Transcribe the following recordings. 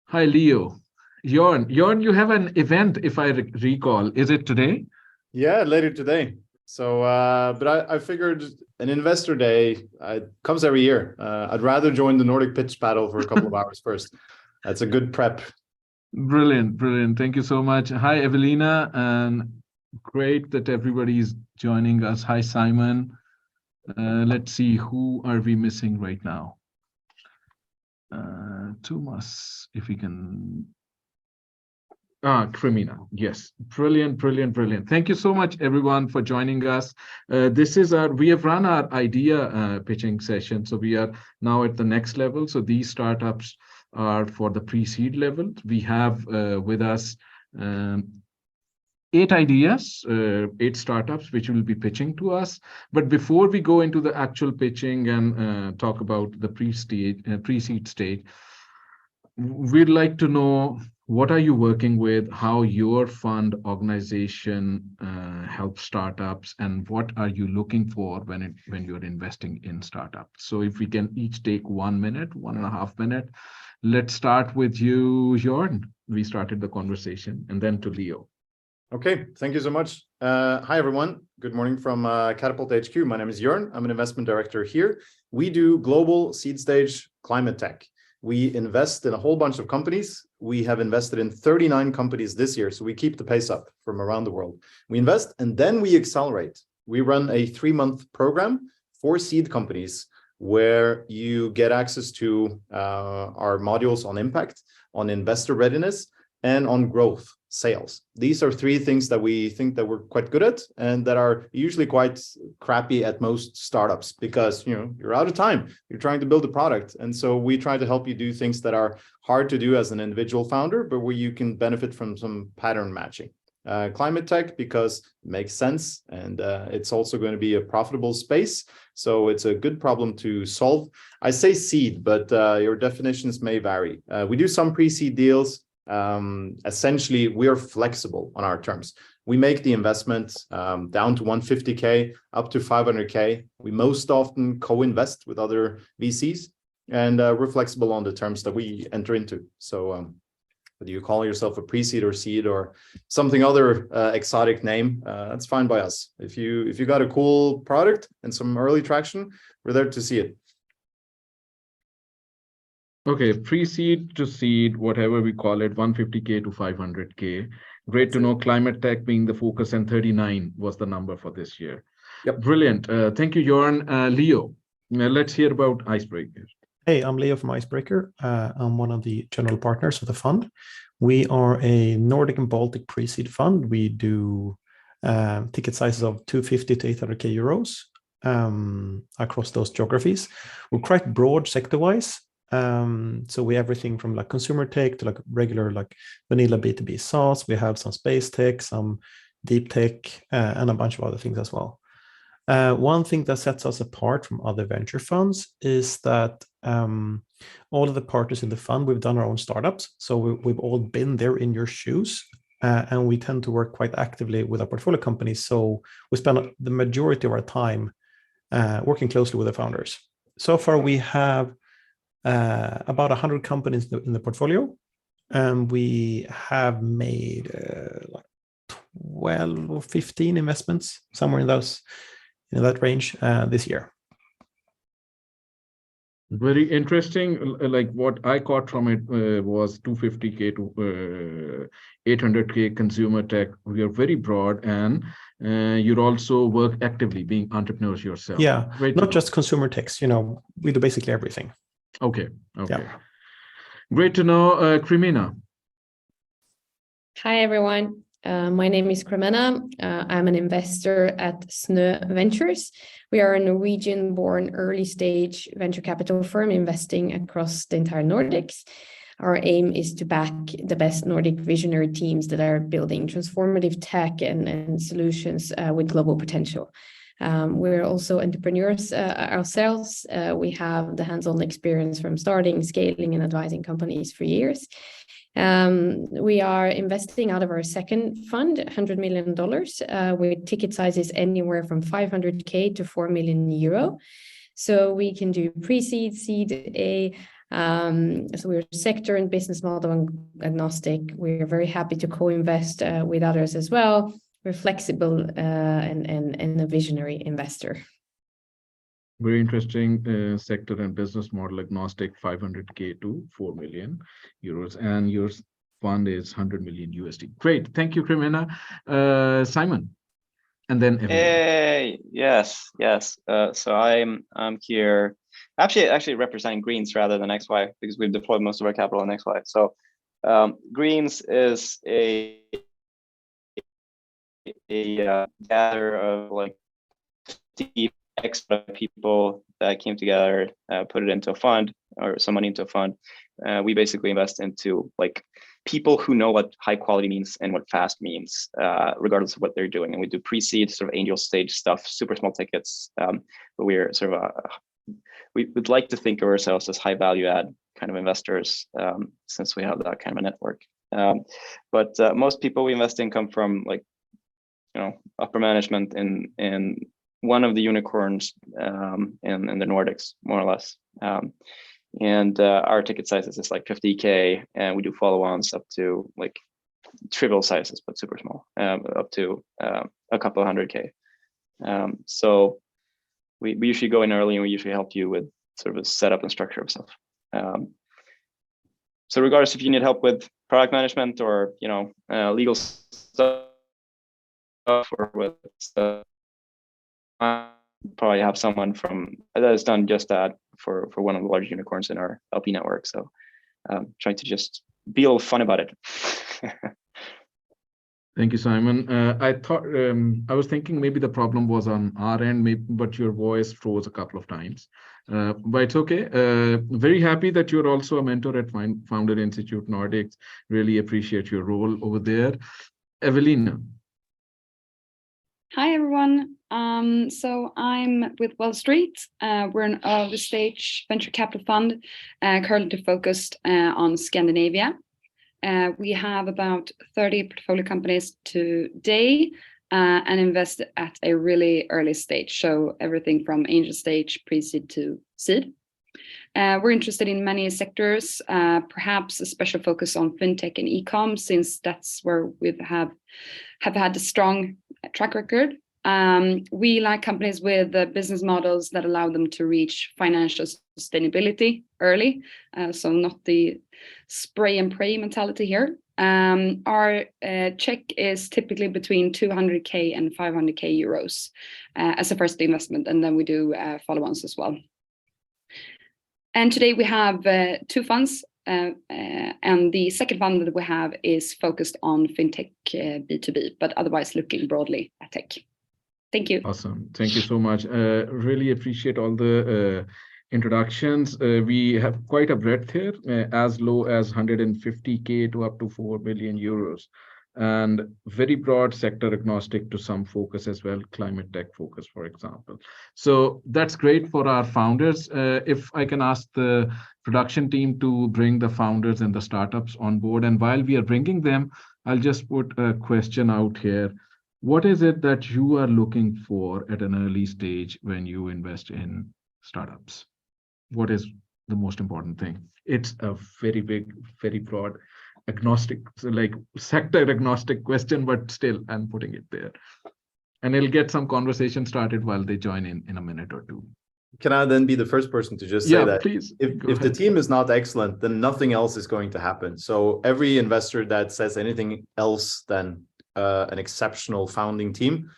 Hi, Leo. Jørn, you have an event, if I recall. Is it today? Yeah, later today. So, but I figured an investor day comes every year. I'd rather join the Nordic pitch battle for a couple of hours first. That's a good prep. Brilliant. Thank you so much. Hi, Evelina, and great that everybody's joining us. Hi, Simon. Let's see, who are we missing right now? Thomas, if we can. Kremena. Yes. Brilliant. Thank you so much, everyone, for joining us. We have run our idea pitching session. So we are now at the next level. So these startups are for the pre-seed level. We have with us 8 ideas, 8 startups, which will be pitching to us. But before we go into the actual pitching and talk about the pre-seed stage, we'd like to know, what are you working with, how your fund organization helps startups, and what are you looking for when you're investing in startups? So if we can each take 1 minute, 1.5 minutes. Let's start with you, Jørn. We started the conversation, and then to Leo. Okay, thank you so much. Hi, everyone. Good morning from Katapult HQ. My name is Jørn. I'm an investment director here. We do global seed stage climate tech. We invest in a whole bunch of companies. We have invested in 39 companies this year, so we keep the pace up from around the world. We invest and then we accelerate. We run a 3-month program for seed companies where you get access to our modules on impact, on investor readiness, and on growth sales. These are 3 things that we think that we're quite good at and that are usually quite crappy at most startups, because you're out of time, you're trying to build a product. And so we try to help you do things that are hard to do as an individual founder, but where you can benefit from some pattern matching. Climate tech, because it makes sense, and it's also going to be a profitable space. So it's a good problem to solve. I say seed, but your definitions may vary. We do some pre-seed deals. Essentially, we are flexible on our terms. We make the investment down to 150K, up to 500K. We most often co-invest with other VCs, and we're flexible on the terms that we enter into. So whether you call yourself a pre-seed or seed or something other exotic name, that's fine by us. If you got a cool product and some early traction, we're there to see it. Okay, pre-seed to seed, whatever we call it, 150K to 500K. Great to know climate tech being the focus, and 39 was the number for this year. Yep. Brilliant. Thank you, Jørn. Leo, let's hear about Icebreaker. Hey, I'm Leo from Icebreaker. I'm one of the general partners of the fund. We are a Nordic and Baltic pre-seed fund. We do ticket sizes of 250 to 800K euros across those geographies. We're quite broad sector-wise. So we have everything from like consumer tech to like regular like vanilla B2B SaaS. We have some space tech, some deep tech, and a bunch of other things as well. One thing that sets us apart from other venture funds is that all of the partners in the fund, we've done our own startups. So we've all been there in your shoes, and we tend to work quite actively with our portfolio companies. So we spend the majority of our time working closely with the founders. So far, we have about 100 companies in the portfolio, and we have made like 12 or 15 investments, somewhere in that range this year. Very interesting. Like what I caught from it was 250K to 800K consumer tech. We are very broad, and you also work actively being entrepreneurs yourself. Yeah, not just consumer techs. We do basically everything. Okay. Yeah. Great to know, Kremena. Hi, everyone. My name is Kremena. I'm an investor at Nutty Ventures. We are a Norwegian-born early-stage venture capital firm investing across the entire Nordics. Our aim is to back the best Nordic visionary teams that are building transformative tech and solutions with global potential. We're also entrepreneurs ourselves. We have the hands-on experience from starting, scaling, and advising companies for years. We are investing out of our second fund, $100 million, with ticket sizes anywhere from 500K to 4 million euro. So we can do pre-seed, seed A, So we're sector and business model agnostic. We're very happy to co-invest with others as well. We're flexible and a visionary investor. Very interesting sector and business model agnostic, 500K to 4 million euros, and your fund is 100 million USD. Great, thank you, Kremena. Simon, and then Evelina. Hey, yes. So I'm here, actually representing Greens rather than XY, because we've deployed most of our capital in XY. So Greens is a gather of like extra people that came together, put it into a fund, or some money into a fund. We basically invest into like people who know what high quality means and what fast means, regardless of what they're doing. And we do pre-seed, sort of angel stage stuff, super small tickets. But we're sort of we would like to think of ourselves as high value add kind of investors, since we have that kind of a network. But most people we invest in come from like, upper management in one of the unicorns in the Nordics, more or less. And our ticket sizes is like 50K, and we do follow-ons up to like trivial sizes, but super small, up to a couple of 100K. So we usually go in early, and we usually help you with sort of a setup and structure of stuff. So regardless if you need help with product management or legal stuff or with probably have someone that has done just that for one of the large unicorns in our LP network. So trying to just be a little fun about it. Thank you, Simon. I thought I was thinking maybe the problem was on our end, but your voice froze a couple of times. But it's okay. Very happy that you're also a mentor at Founder Institute Nordic. Really appreciate your role over there. Evelina. Hi, everyone. So I'm with Wellstreet. We're an early stage venture capital fund, currently focused on Scandinavia. We have about 30 portfolio companies today and invest at a really early stage. So everything from angel stage, pre-seed to seed. We're interested in many sectors, perhaps a special focus on fintech and e-com, since that's where we have had a strong track record. We like companies with business models that allow them to reach financial sustainability early, so not the spray and pray mentality here. Our check is typically between 200K and 500K euros as a first investment, and then we do follow-ons as well. And today we have 2 funds, and the second fund that we have is focused on fintech B2B, but otherwise looking broadly at tech. Thank you. Awesome. Thank you so much. Really appreciate all the introductions. We have quite a breadth here, as low as 150K to up to 4 million euros. And very broad sector agnostic to some focus as well, climate tech focus, for example. So that's great for our founders. If I can ask the production team to bring the founders and the startups on board. And while we are bringing them, I'll just put a question out here. What is it that you are looking for at an early stage when you invest in startups? What is the most important thing? It's a very big, very broad agnostic, so like sector agnostic question, but still I'm putting it there. And it'll get some conversation started while they join in a minute or two. Can I then be the first person to just say that please, if the team is not excellent, then nothing else is going to happen. So every investor that says anything else than an exceptional founding team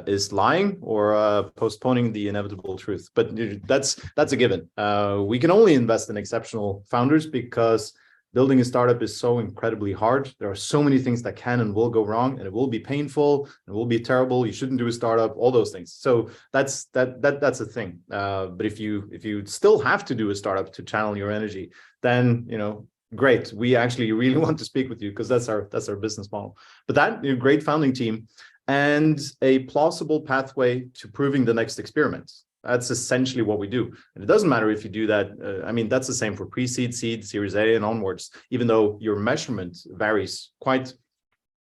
is lying or postponing the inevitable truth. But that's a given. We can only invest in exceptional founders because building a startup is so incredibly hard. There are so many things that can and will go wrong, and it will be painful, it will be terrible. You shouldn't do a startup, all those things. So that's a thing. But if you still have to do a startup to channel your energy, then great. We actually really want to speak with you because that's our business model. But that great founding team and a plausible pathway to proving the next experiment. That's essentially what we do. And it doesn't matter if you do that. I mean, that's the same for pre-seed, seed, Series A and onwards, even though your measurement varies quite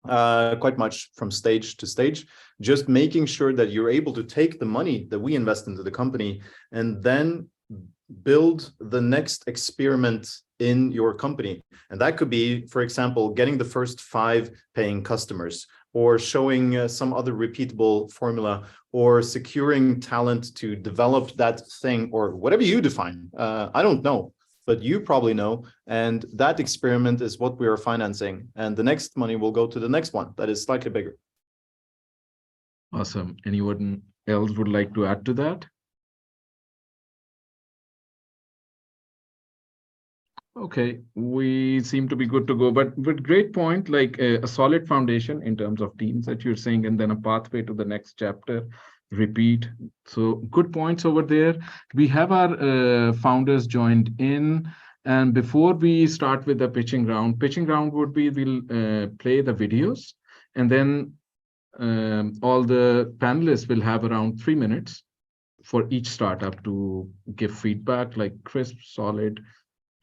much from stage to stage. Just making sure that you're able to take the money that we invest into the company and then build the next experiment in your company. And that could be, for example, getting the first 5 paying customers, or showing some other repeatable formula, or securing talent to develop that thing, or whatever you define. I don't know, but you probably know. And that experiment is what we are financing. And the next money will go to the next one that is slightly bigger. Awesome. Anyone else would like to add to that? Okay, we seem to be good to go, but great point, like a solid foundation in terms of teams that you're saying, and then a pathway to the next chapter, repeat. So good points over there. We have our founders joined in, and before we start with the pitching round would be we'll play the videos, and then all the panelists will have around 3 minutes for each startup to give feedback, like crisp, solid,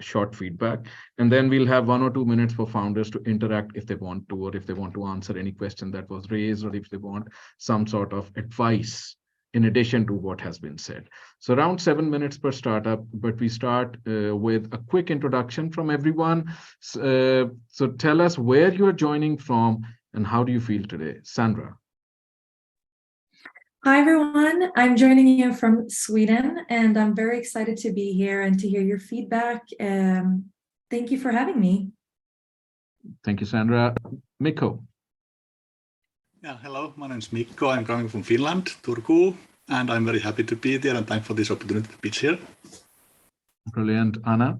short feedback, and then we'll have 1 or 2 minutes for founders to interact if they want to, or if they want to answer any question that was raised, or if they want some sort of advice in addition to what has been said. So around 7 minutes per startup, but we start with a quick introduction from everyone. So tell us where you're joining from and how do you feel today? Sandra. Hi, everyone. I'm joining you from Sweden, and I'm very excited to be here and to hear your feedback. Thank you for having me. Thank you, Sandra. Mikko. Yeah, hello, my name is Mikko. I'm coming from Finland, Turku, and I'm very happy to be there and thanks for this opportunity to pitch here. Brilliant. Anna.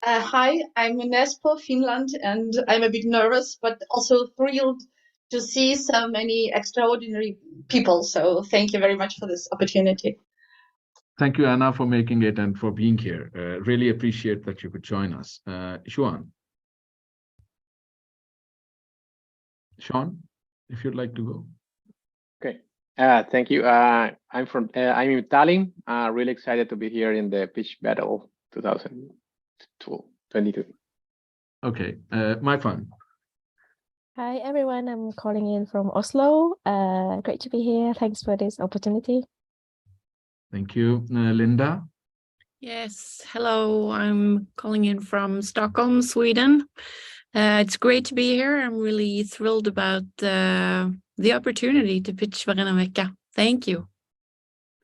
Hi, I'm in Espoo, Finland, and I'm a bit nervous, but also thrilled to see so many extraordinary people. So thank you very much for this opportunity. Thank you, Anna, for making it and for being here. Really appreciate that you could join us. Juan. Sean, if you'd like to go. Okay, thank you. I'm in Tallinn. Really excited to be here in the pitch battle 2022. Okay, Mai Phan. Hi everyone, I'm calling in from Oslo. Great to be here. Thanks for this opportunity. Thank you. Linda. Yes, hello. I'm calling in from Stockholm, Sweden. It's great to be here. I'm really thrilled about the opportunity to pitch Varannan Vecka. Thank you.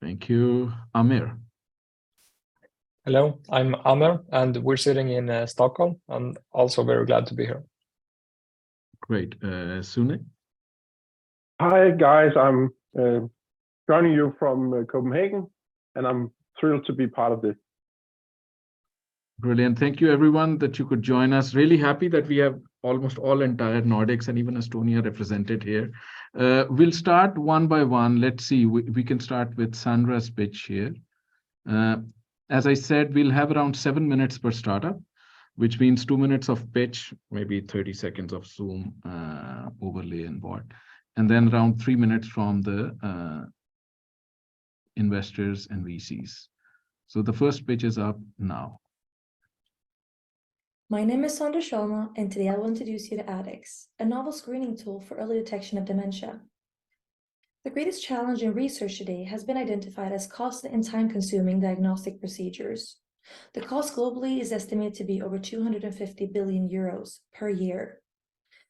Thank you. Amer. Hello, I'm Amer, and we're sitting in Stockholm. I'm also very glad to be here. Great. Sune. Hi, guys. I'm joining you from Copenhagen, and I'm thrilled to be part of this. Brilliant. Thank you, everyone, that you could join us. Really happy that we have almost all entire Nordics and even Estonia represented here. We'll start one by one. Let's see. We can start with Sandra's pitch here. As I said, we'll have around 7 minutes per startup, which means 2 minutes of pitch, maybe 30 seconds of Zoom overlay and board, and then around 3 minutes from the investors and VCs. So the first pitch is up now. My name is Sandra Sholma, and today I will introduce you to ADDX, a novel screening tool for early detection of dementia. The greatest challenge in research today has been identified as costly and time-consuming diagnostic procedures. The cost globally is estimated to be over 250 billion euros per year.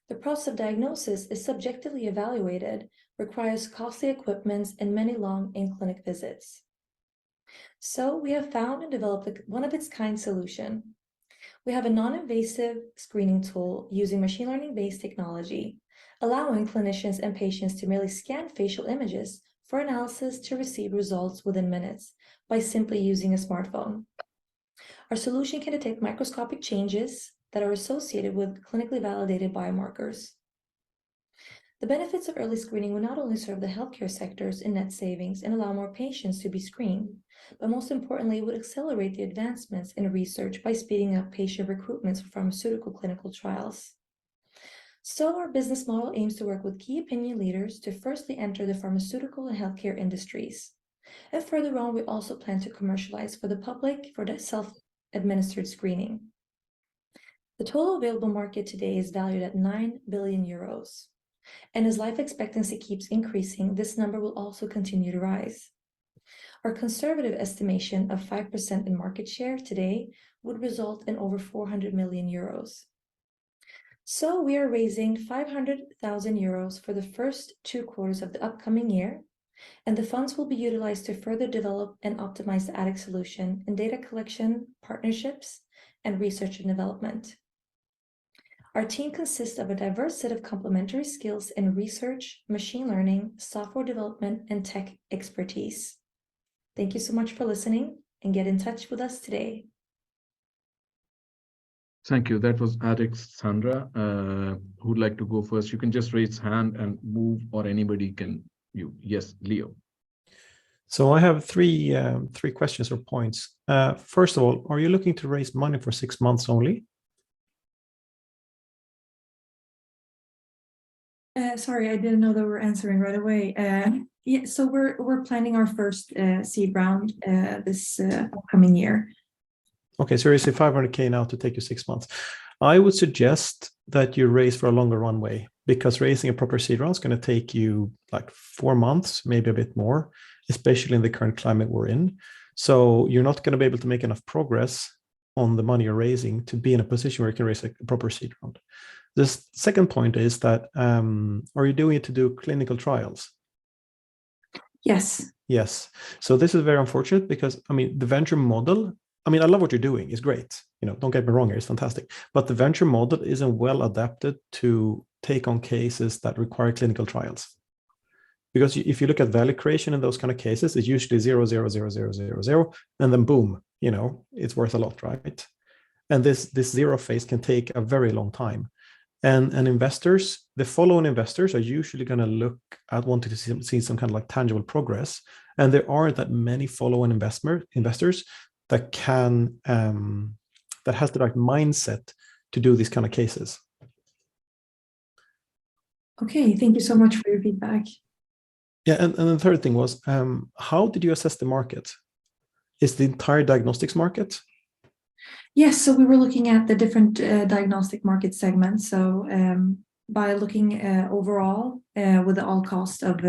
The process of diagnosis is subjectively evaluated, requires costly equipment and many long in-clinic visits. So we have found and developed a one-of-its-kind solution. We have a non-invasive screening tool using machine learning-based technology, allowing clinicians and patients to merely scan facial images for analysis to receive results within minutes by simply using a smartphone. Our solution can detect microscopic changes that are associated with clinically validated biomarkers. The benefits of early screening will not only serve the healthcare sectors in net savings and allow more patients to be screened, but most importantly, it would accelerate the advancements in research by speeding up patient recruitments for pharmaceutical clinical trials. So our business model aims to work with key opinion leaders to firstly enter the pharmaceutical and healthcare industries. And further on, we also plan to commercialize for the public for the self-administered screening. The total available market today is valued at 9 billion euros. And as life expectancy keeps increasing, this number will also continue to rise. Our conservative estimation of 5% in market share today would result in over 400 million euros. So we are raising 500,000 euros for the first 2 quarters of the upcoming year, and the funds will be utilized to further develop and optimize the ADDX solution in data collection, partnerships, and research and development. Our team consists of a diverse set of complementary skills in research, machine learning, software development, and tech expertise. Thank you so much for listening, and get in touch with us today. Thank you. That was ADDX Sandra. Who'd like to go first? You can just raise hand and move, or anybody can. Yes, Leo. So I have three questions or points. First of all, are you looking to raise money for 6 months only? Sorry, I didn't know that we're answering right away. Yeah, so we're planning our first seed round this upcoming year. Okay, so you say 500K now to take you 6 months. I would suggest that you raise for a longer runway, because raising a proper seed round is going to take you like 4 months, maybe a bit more, especially in the current climate we're in. So you're not going to be able to make enough progress on the money you're raising to be in a position where you can raise a proper seed round. The second point is that, are you doing it to do clinical trials? Yes. Yes. So this is very unfortunate because, I mean, the venture model, I mean, I love what you're doing. It's great. You know, don't get me wrong here. It's fantastic. But the venture model isn't well adapted to take on cases that require clinical trials. Because if you look at value creation in those kind of cases, it's usually 0, 0, 0, 0, 0, 0, and then boom, you know, it's worth a lot, right? And this zero phase can take a very long time. And investors, the follow-on investors are usually going to look at wanting to see some kind of like tangible progress. And there aren't that many follow-on investors that can, that has the right mindset to do these kind of cases. Okay, thank you so much for your feedback. Yeah, and the third thing was, how did you assess the market? Is the entire diagnostics market? Yes, so we were looking at the different diagnostic market segments. So by looking overall with the all cost of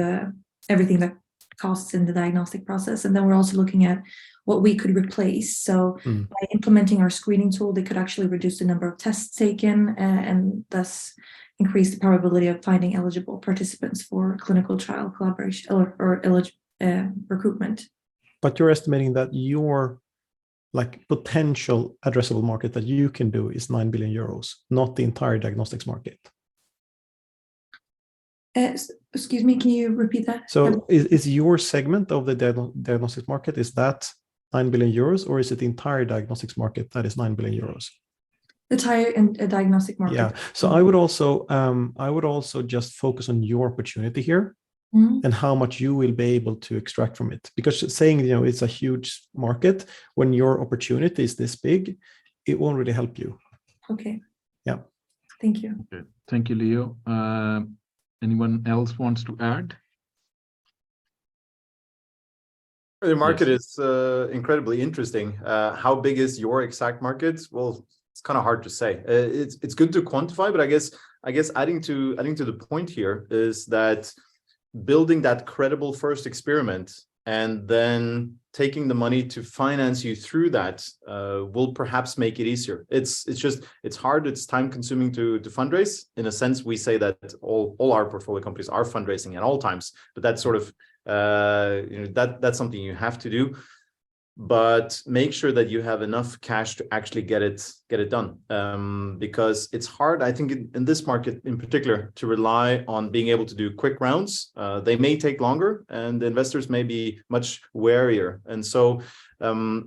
everything that costs in the diagnostic process. And then we're also looking at what we could replace. So by implementing our screening tool, they could actually reduce the number of tests taken and thus increase the probability of finding eligible participants for clinical trial collaboration or recruitment. But you're estimating that your like potential addressable market that you can do is 9 billion euros, not the entire diagnostics market. Excuse me, can you repeat that? So is your segment of the diagnostics market, is that 9 billion euros, or is it the entire diagnostics market that is 9 billion euros? The entire diagnostic market. Yeah. So I would also just focus on your opportunity here. And how much you will be able to extract from it. Because saying, you know, it's a huge market, when your opportunity is this big, it won't really help you. Okay. Yeah. Thank you. Okay. Thank you, Leo. Anyone else wants to add? The market is incredibly interesting. How big is your exact market? Well, it's kind of hard to say. It's good to quantify, but I guess adding to the point here is that building that credible first experiment and then taking the money to finance you through that will perhaps make it easier. It's hard. It's time consuming to fundraise. In a sense, we say that all our portfolio companies are fundraising at all times, but that's sort of that's something you have to do. But make sure that you have enough cash to actually get it done, because it's hard, I think, in this market in particular, to rely on being able to do quick rounds. They may take longer, and the investors may be much warier. And so,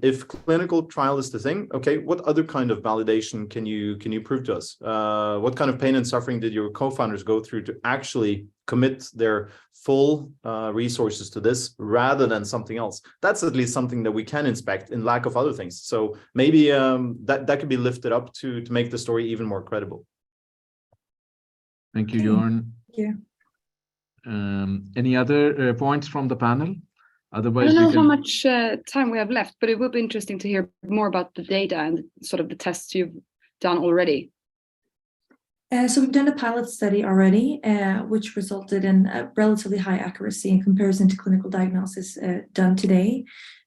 if clinical trial is the thing, okay, what other kind of validation can you prove to us? What kind of pain and suffering did your co-founders go through to actually commit their full resources to this rather than something else? That's at least something that we can inspect in lack of other things. So maybe that could be lifted up to make the story even more credible. Thank you, Jørn. Thank you. Any other points from the panel? Otherwise, I don't know how much time we have left, but it would be interesting to hear more about the data and sort of the tests you've done already. So we've done a pilot study already, which resulted in a relatively high accuracy in comparison to clinical diagnosis done today.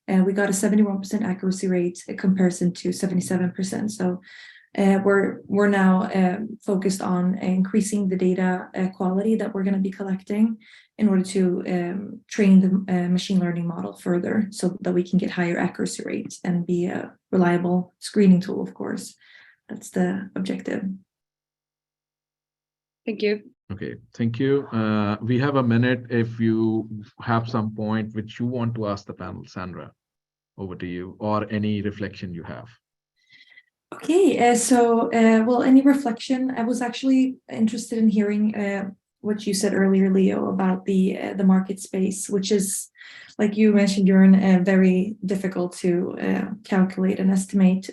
We got a 71% accuracy rate in comparison to 77%. So we're now focused on increasing the data quality that we're going to be collecting in order to train the machine learning model further so that we can get higher accuracy rates and be a reliable screening tool, of course. That's the objective. Thank you. Okay, thank you. We have a minute if you have some point which you want to ask the panel. Sandra, over to you, or any reflection you have. Okay, well, any reflection? I was actually interested in hearing what you said earlier, Leo, about the market space, which is, like you mentioned, Jørn, very difficult to calculate and estimate.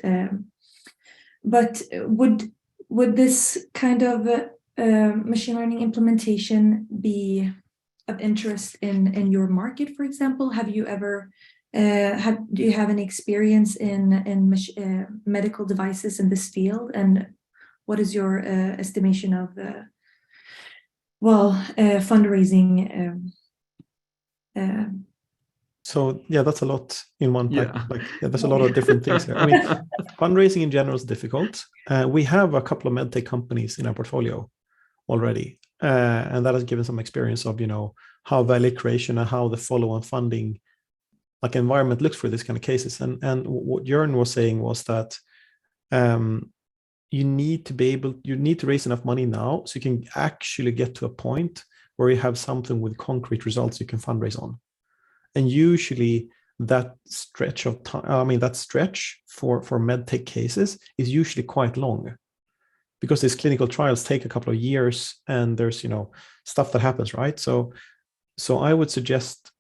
But would this kind of machine learning implementation be of interest in your market, for example? Have you ever do you have any experience in medical devices in this field, and what is your estimation of fundraising? So yeah, that's a lot in one pack. Yeah. Like there's a lot of different things here. I mean, fundraising in general is difficult. We have a couple of medtech companies in our portfolio already, and that has given some experience of how value creation and how the follow-on funding environment looks for this kind of cases. And what Jørn was saying was that you need to raise enough money now so you can actually get to a point where you have something with concrete results you can fundraise on. And usually that stretch of time, that stretch for medtech cases is usually quite long, because these clinical trials take a couple of years and there's stuff that happens, right? So I would suggest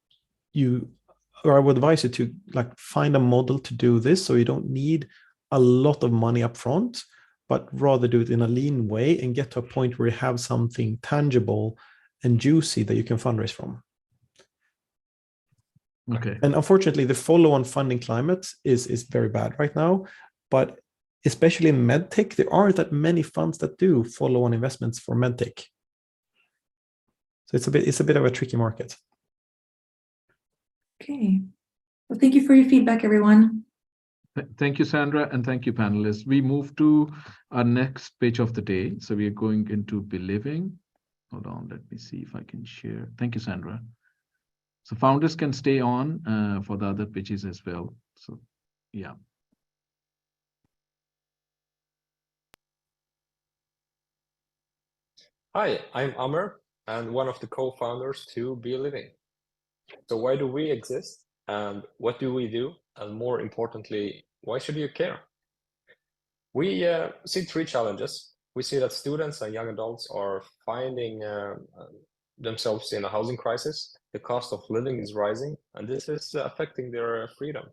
I would advise you to find a model to do this, so you don't need a lot of money up front, but rather do it in a lean way and get to a point where you have something tangible and juicy that you can fundraise from. Okay. And unfortunately, the follow-on funding climate is very bad right now, but especially in medtech, there aren't that many funds that do follow-on investments for medtech. So it's a bit of a tricky market. Okay. Well, thank you for your feedback, everyone. Thank you, Sandra, and thank you, panelists. We move to our next page of the day. So we are going into BeLiving. Hold on, let me see if I can share. Thank you, Sandra. So founders can stay on for the other pages as well. So, yeah. Hi, I'm Amer, and one of the co-founders to BeLiving. So why do we exist, and what do we do? And more importantly, why should you care? We see three challenges. We see that students and young adults are finding themselves in a housing crisis. The cost of living is rising, and this is affecting their freedom.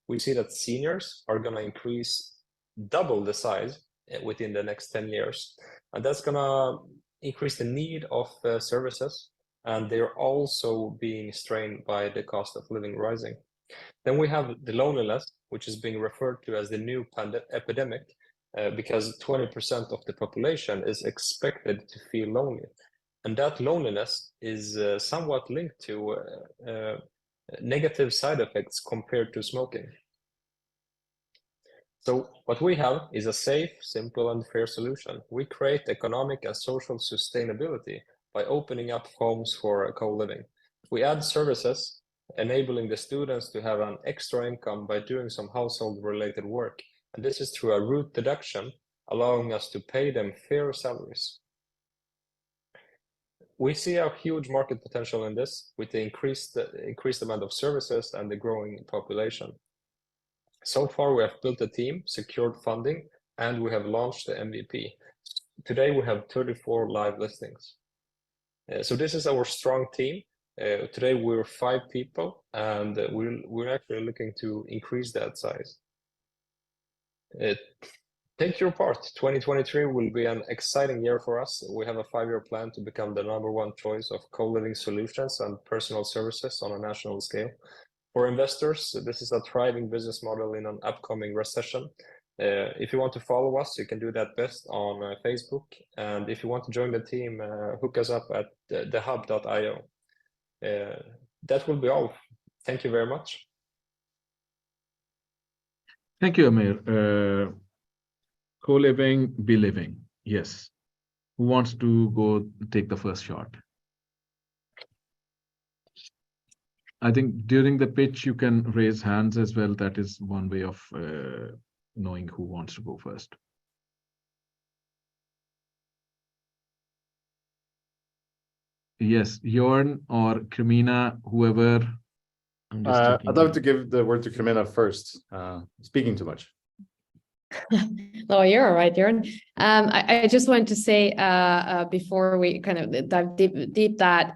We see that seniors are going to increase double the size within the next 10 years, and that's going to increase the need of services, and they're also being strained by the cost of living rising. Then we have the loneliness, which is being referred to as the new epidemic, because 20% of the population is expected to feel lonely. And that loneliness is somewhat linked to negative side effects compared to smoking. So what we have is a safe, simple, and fair solution. We create economic and social sustainability by opening up homes for co-living. We add services, enabling the students to have an extra income by doing some household-related work. And this is through a root deduction, allowing us to pay them fair salaries. We see a huge market potential in this with the increased amount of services and the growing population. So far, we have built a team, secured funding, and we have launched the MVP. Today, we have 34 live listings. So this is our strong team. Today, we're 5 people, and we're actually looking to increase that size. Take your part. 2023 will be an exciting year for us. We have a 5-year plan to become the #1 choice of co-living solutions and personal services on a national scale. For investors, this is a thriving business model in an upcoming recession. If you want to follow us, you can do that best on Facebook. And if you want to join the team, hook us up at thehub.io. That will be all. Thank you very much. Thank you, Amer. Co-living, BeLiving. Yes. Who wants to go take the first shot? I think during the pitch, you can raise hands as well. That is one way of knowing who wants to go first. Yes, Jørn or Kremena, whoever. I'd love to give the word to Kremena first. Speaking too much. No, you're all right, Jørn. I just wanted to say before we kind of dive deep that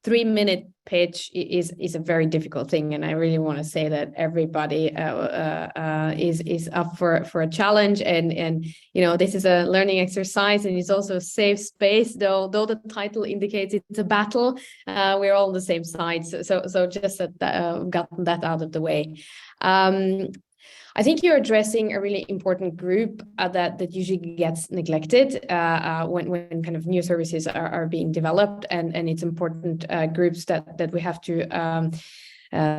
3-minute pitch is a very difficult thing, and I really want to say that everybody is up for a challenge, and you know, this is a learning exercise, and it's also a safe space. Though the title indicates it's a battle, we're all on the same side. So just that gotten that out of the way. I think you're addressing a really important group that usually gets neglected when kind of new services are being developed, and it's important groups that we have to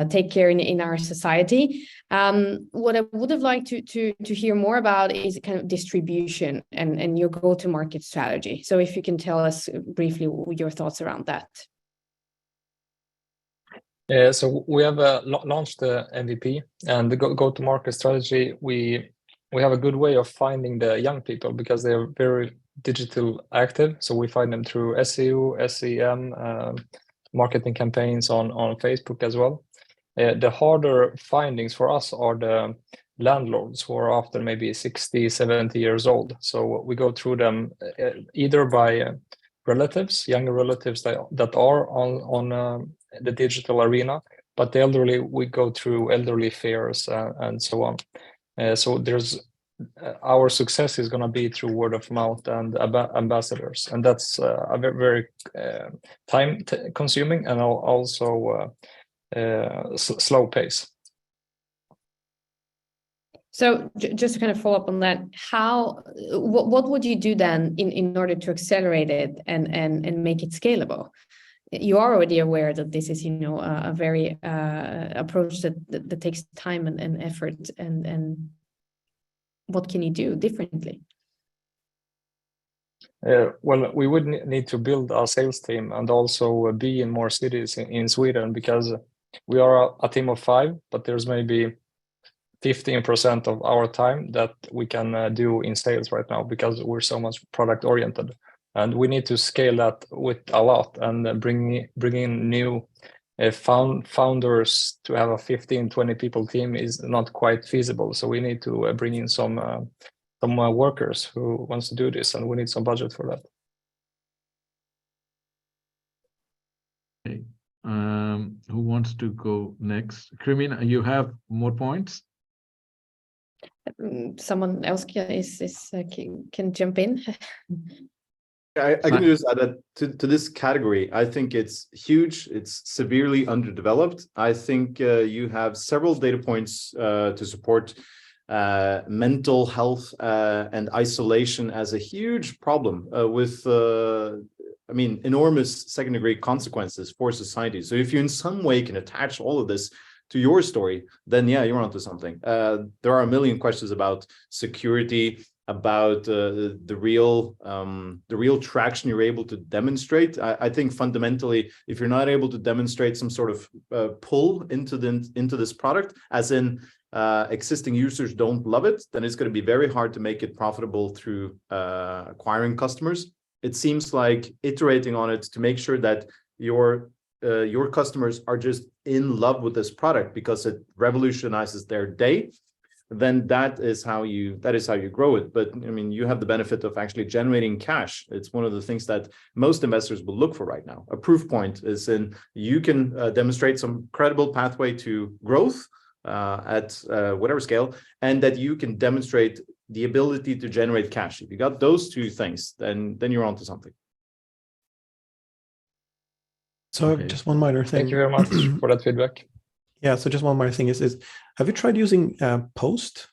take care in our society. What I would have liked to hear more about is kind of distribution and your go-to-market strategy. So if you can tell us briefly your thoughts around that. So we have launched the MVP and the go-to-market strategy. We have a good way of finding the young people because they are very digital active. So we find them through SEO, SEM, marketing campaigns on Facebook as well. The harder findings for us are the landlords who are after maybe 60, 70 years old. So we go through them either by relatives, younger relatives that are on the digital arena, but the elderly, we go through elderly fairs and so on. So there's our success is going to be through word of mouth and ambassadors, and that's a very time consuming and also slow pace. So just to kind of follow up on that, what would you do then in order to accelerate it and make it scalable? You are already aware that this is, you know, a very approach that takes time and effort, and what can you do differently? Well, we would need to build our sales team and also be in more cities in Sweden, because we are a team of 5, but there's maybe 15% of our time that we can do in sales right now because we're so much product oriented. And we need to scale that with a lot and bring in new founders. To have a 15-20 people team is not quite feasible. So we need to bring in some workers who wants to do this, and we need some budget for that. Okay. Who wants to go next? Kremena, you have more points? Someone else can jump in. I can just add that to this category. I think it's huge. It's severely underdeveloped. I think you have several data points to support mental health and isolation as a huge problem with, enormous second-degree consequences for society. So if you in some way can attach all of this to your story, then yeah, you're onto something. There are a million questions about security, about the real traction you're able to demonstrate. I think fundamentally, if you're not able to demonstrate some sort of pull into this product, as in existing users don't love it, then it's going to be very hard to make it profitable through acquiring customers. It seems like iterating on it to make sure that your customers are just in love with this product because it revolutionizes their day, then that is how you grow it. But I mean, you have the benefit of actually generating cash. It's one of the things that most investors will look for right now. A proof point is in you can demonstrate some credible pathway to growth at whatever scale, and that you can demonstrate the ability to generate cash. If you got those two things, then you're onto something. So okay. Just one minor thing. Thank you very much for that feedback. Yeah, so just one minor thing is have you tried using Post?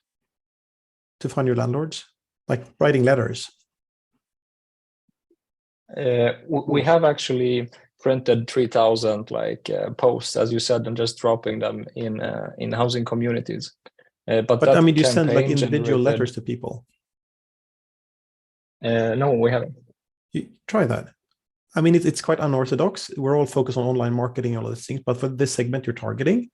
to find your landlords, like writing letters? We have actually printed 3,000 posts, as you said, and just dropping them in housing communities. But I mean, you send like campaign individual generated- letters to people. No, we haven't. You try that. I mean, it's quite unorthodox. We're all focused on online marketing, all of these things, but for this segment you're targeting,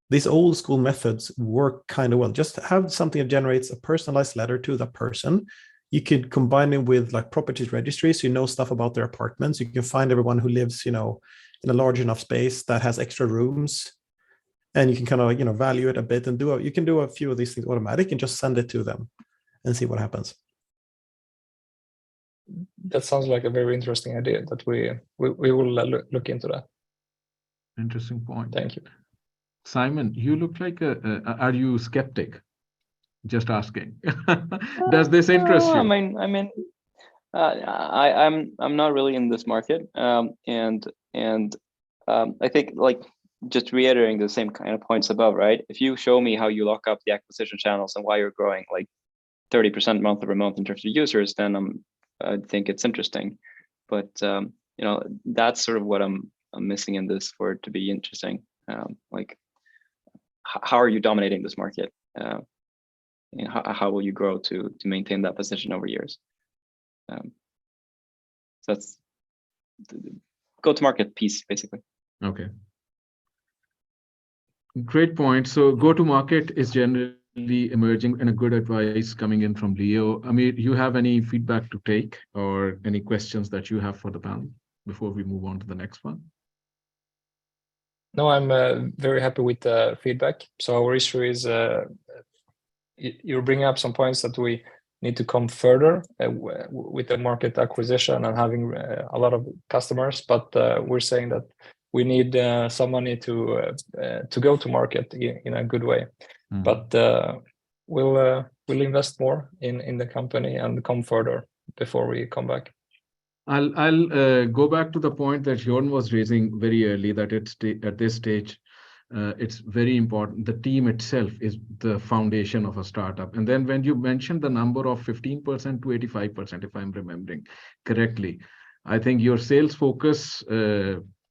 these old school methods work kind of well. Just have something that generates a personalized letter to the person. You could combine it with like properties registry, so you know stuff about their apartments. You can find everyone who lives, in a large enough space that has extra rooms, and you can kind of, value it a bit and you can do a few of these things automatic and just send it to them and see what happens. That sounds like a very interesting idea that we will look into that. Interesting point. Thank you. Simon, you look like are you skeptic? Just asking. Does this interest you? I'm not really in this market, and I think just reiterating the same kind of points above, right? If you show me how you lock up the acquisition channels and why you're growing 30% month over month in terms of users, then I think it's interesting. But that's sort of what I'm missing in this for it to be interesting. How are you dominating this market? How will you grow to maintain that position over years? So that's the go-to-market piece, basically. Okay. Great point. So go-to-market is generally emerging, and a good advice coming in from Leo. Amer, you have any feedback to take or any questions that you have for the panel before we move on to the next one? No, I'm very happy with the feedback. So our issue is you're bringing up some points that we need to come further with the market acquisition and having a lot of customers. But we're saying that we need some money to go to market in a good way. Mm. But we'll invest more in the company and come further before we come back. I'll go back to the point that Jørn was raising very early, that at this stage, it's very important. The team itself is the foundation of a startup. And then when you mentioned the number of 15% to 85%, if I'm remembering correctly, I think your sales focus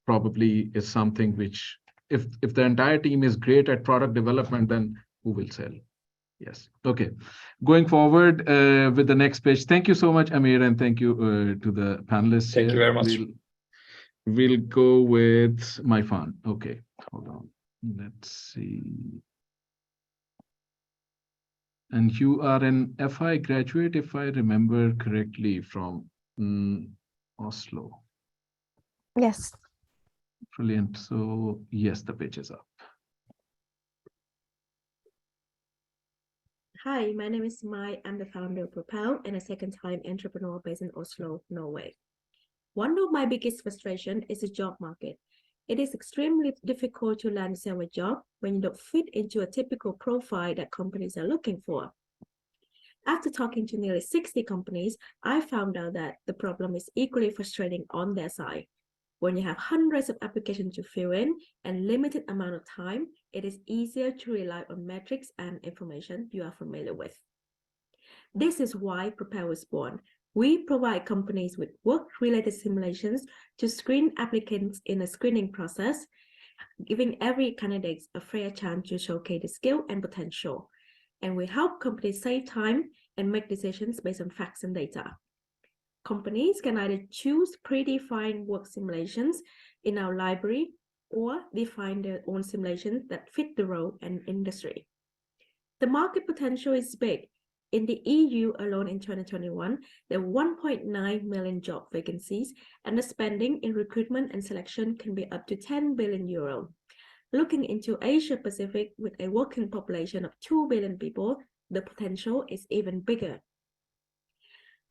probably is something which, if the entire team is great at product development, then who will sell? Yes. Okay. Going forward with the next page. Thank you so much, Amer, and thank you to the panelists. Thank you very much. We'll go with Mai Phan. Okay, hold on. Let's see. And you are an FI graduate, if I remember correctly, from Oslo. Yes. Brilliant. So yes, the page is up. Hi, my name is Mai. I'm the founder of propL and a second-time entrepreneur based in Oslo, Norway. One of my biggest frustrations is the job market. It is extremely difficult to land a job when you don't fit into a typical profile that companies are looking for. After talking to nearly 60 companies, I found out that the problem is equally frustrating on their side. When you have hundreds of applications to fill in and limited amount of time, it is easier to rely on metrics and information you are familiar with. This is why propL was born. We provide companies with work-related simulations to screen applicants in a screening process, giving every candidate a fair chance to showcase the skill and potential. And we help companies save time and make decisions based on facts and data. Companies can either choose predefined work simulations in our library or define their own simulations that fit the role and industry. The market potential is big. In the EU alone in 2021, there are 1.9 million job vacancies, and the spending in recruitment and selection can be up to 10 billion euro. Looking into Asia Pacific with a working population of 2 billion people, the potential is even bigger.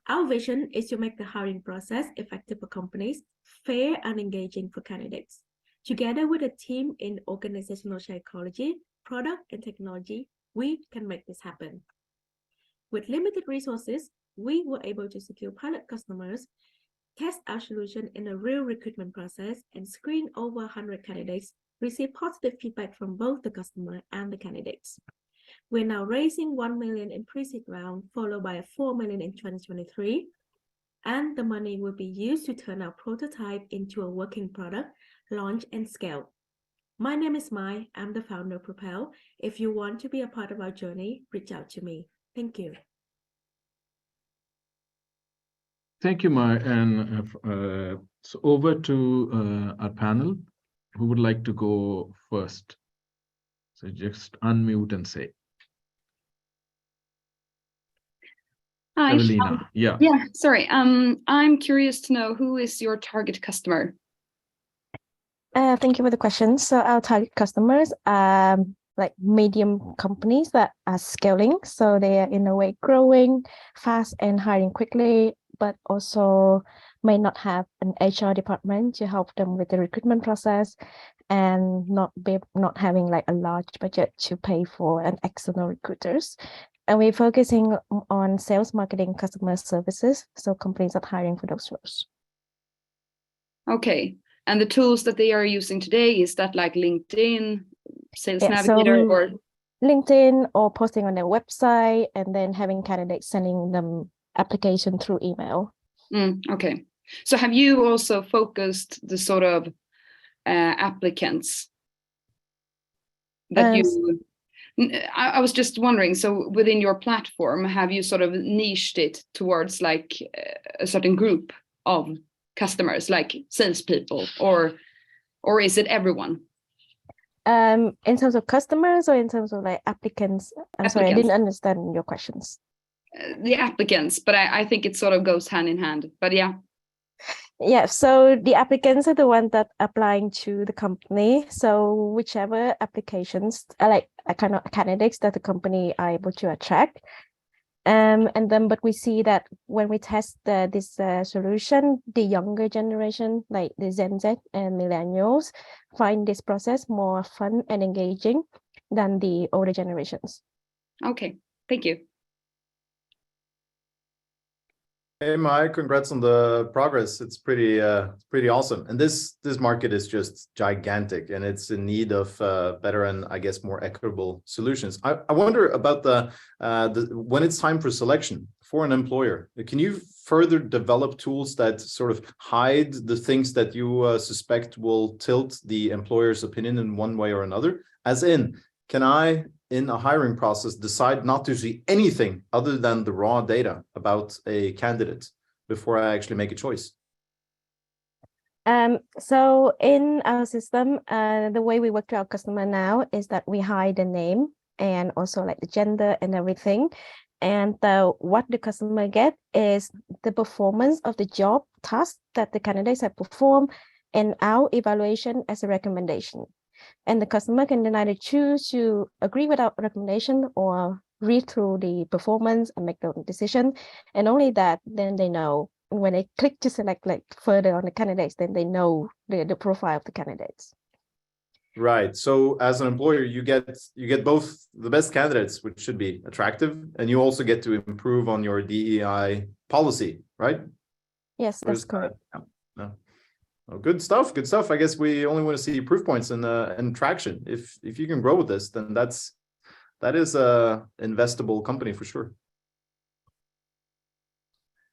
Our vision is to make the hiring process effective for companies, fair and engaging for candidates. Together with a team in organizational psychology, product and technology, we can make this happen. With limited resources, we were able to secure pilot customers, test our solution in a real recruitment process, and screen over 100 candidates, receive positive feedback from both the customer and the candidates. We're now raising 1 million in pre-seed round, followed by a 4 million in 2023. And the money will be used to turn our prototype into a working product, launch and scale. My name is Mai. I'm the founder of propL. If you want to be a part of our journey, reach out to me. Thank you. Thank you, Mai. And so over to our panel. Who would like to go first? So just unmute and say. Hi. Evelina, yeah. Yeah, sorry. I'm curious to know, who is your target customer? Thank you for the question. So our target customers are like medium companies that are scaling. So they are in a way growing fast and hiring quickly, but also may not have an HR department to help them with the recruitment process, and not having like a large budget to pay for an external recruiters. And we're focusing on sales, marketing, customer services. So companies are hiring for those roles. Okay. And the tools that they are using today, is that like LinkedIn, Sales Navigator, or LinkedIn, or posting on their website, and then having candidates sending them application through email. Okay. So have you also focused the sort of applicants that I was just wondering, so within your platform, have you sort of niched it towards like a certain group of customers, like salespeople, or is it everyone? In terms of customers, or in terms of like applicants? I'm sorry, I didn't understand your questions. The applicants, but I think it sort of goes hand in hand, but yeah. Yeah, so the applicants are the ones that are applying to the company. So whichever applications are like a kind of candidates that the company are able to attract. And then, but we see that when we test this solution, the younger generation, like the Gen Z and millennials, find this process more fun and engaging than the older generations. Okay, thank you. Hey, Mai, congrats on the progress. It's pretty awesome. And this market is just gigantic, and it's in need of better and I guess more equitable solutions. I wonder about the when it's time for selection for an employer. Can you further develop tools that sort of hide the things that you suspect will tilt the employer's opinion in one way or another? As in, can I, in a hiring process, decide not to see anything other than the raw data about a candidate before I actually make a choice? So in our system, the way we work to our customer now is that we hide the name and also like the gender and everything. And what the customer get is the performance of the job task that the candidates have performed, and our evaluation as a recommendation. And the customer can then either choose to agree with our recommendation or read through the performance and make their own decision. And only that, then they know when they click to select like further on the candidates, then they know the profile of the candidates. Right. So as an employer, you get both the best candidates, which should be attractive, and you also get to improve on your DEI policy, right? Yes, that's correct. No. Oh, good stuff. Good stuff. I guess we only want to see proof points and traction. If you can grow with this, then that is a investable company for sure.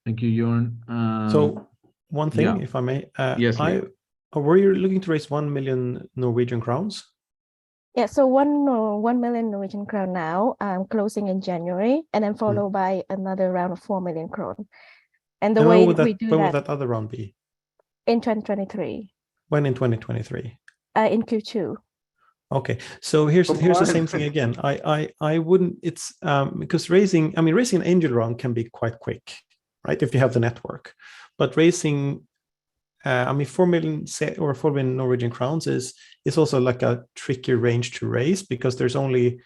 Thank you, Jørn. So one thing, yeah. if I may, yes, were you looking to raise 1 million Norwegian crowns? Yeah, so 1 million Norwegian crown now, closing in January, and then followed by another round of 4 million crown. And the way we do when would that other round be? In 2023. When in 2023? In Q2. Okay, so here's the same thing again. I wouldn't. It's because raising an angel round can be quite quick, right? If you have the network, but raising, 4 million or 4 million Norwegian crowns is also like a tricky range to raise, because there's only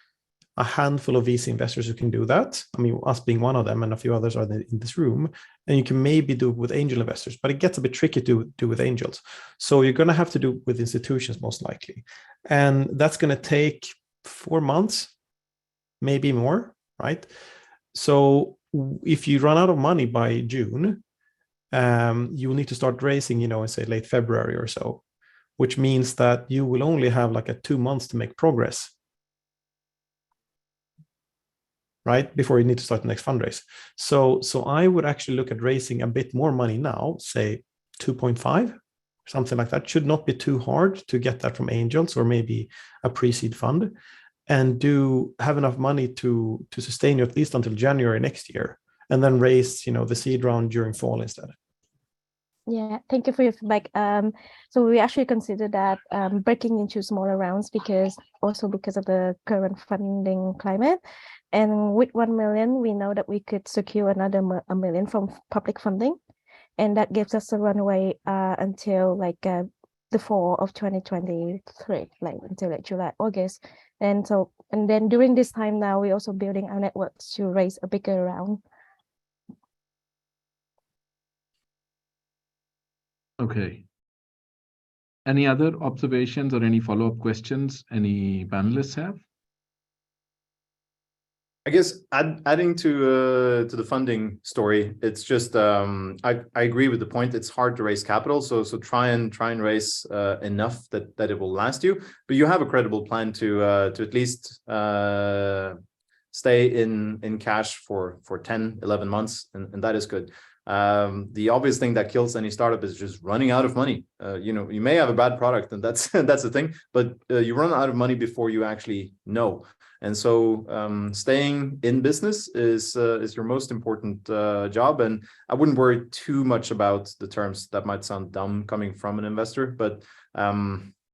a handful of VC investors who can do that. I mean, us being one of them, and a few others are in this room. And you can maybe do it with angel investors, but it gets a bit tricky to do with angels. So you're going to have to do with institutions most likely. And that's going to take 4 months, maybe more, right? So if you run out of money by June, you will need to start raising, in say late February or so, which means that you will only have like 2 months to make progress. right? Before you need to start the next fundraise. So I would actually look at raising a bit more money now, say 2.5, something like that. Should not be too hard to get that from angels or maybe a pre-seed fund, and have enough money to sustain you at least until January next year, and then raise, the seed round during fall instead. Yeah, thank you for your feedback. So we actually consider that breaking into smaller rounds because of the current funding climate. And with 1 million, we know that we could secure another 1 million from public funding. And that gives us a runway until the fall of 2023, until July, August. And then during this time now, we're also building our networks to raise a bigger round. Okay. Any other observations or any follow-up questions any panelists have? I guess adding to the funding story, it's just I agree with the point. It's hard to raise capital, so try and raise enough that it will last you. But you have a credible plan to at least stay in cash for 10, 11 months, and that is good. The obvious thing that kills any startup is just running out of money. You may have a bad product, and that's the thing, but you run out of money before you actually know. And so staying in business is your most important job. And I wouldn't worry too much about the terms. That might sound dumb coming from an investor, but I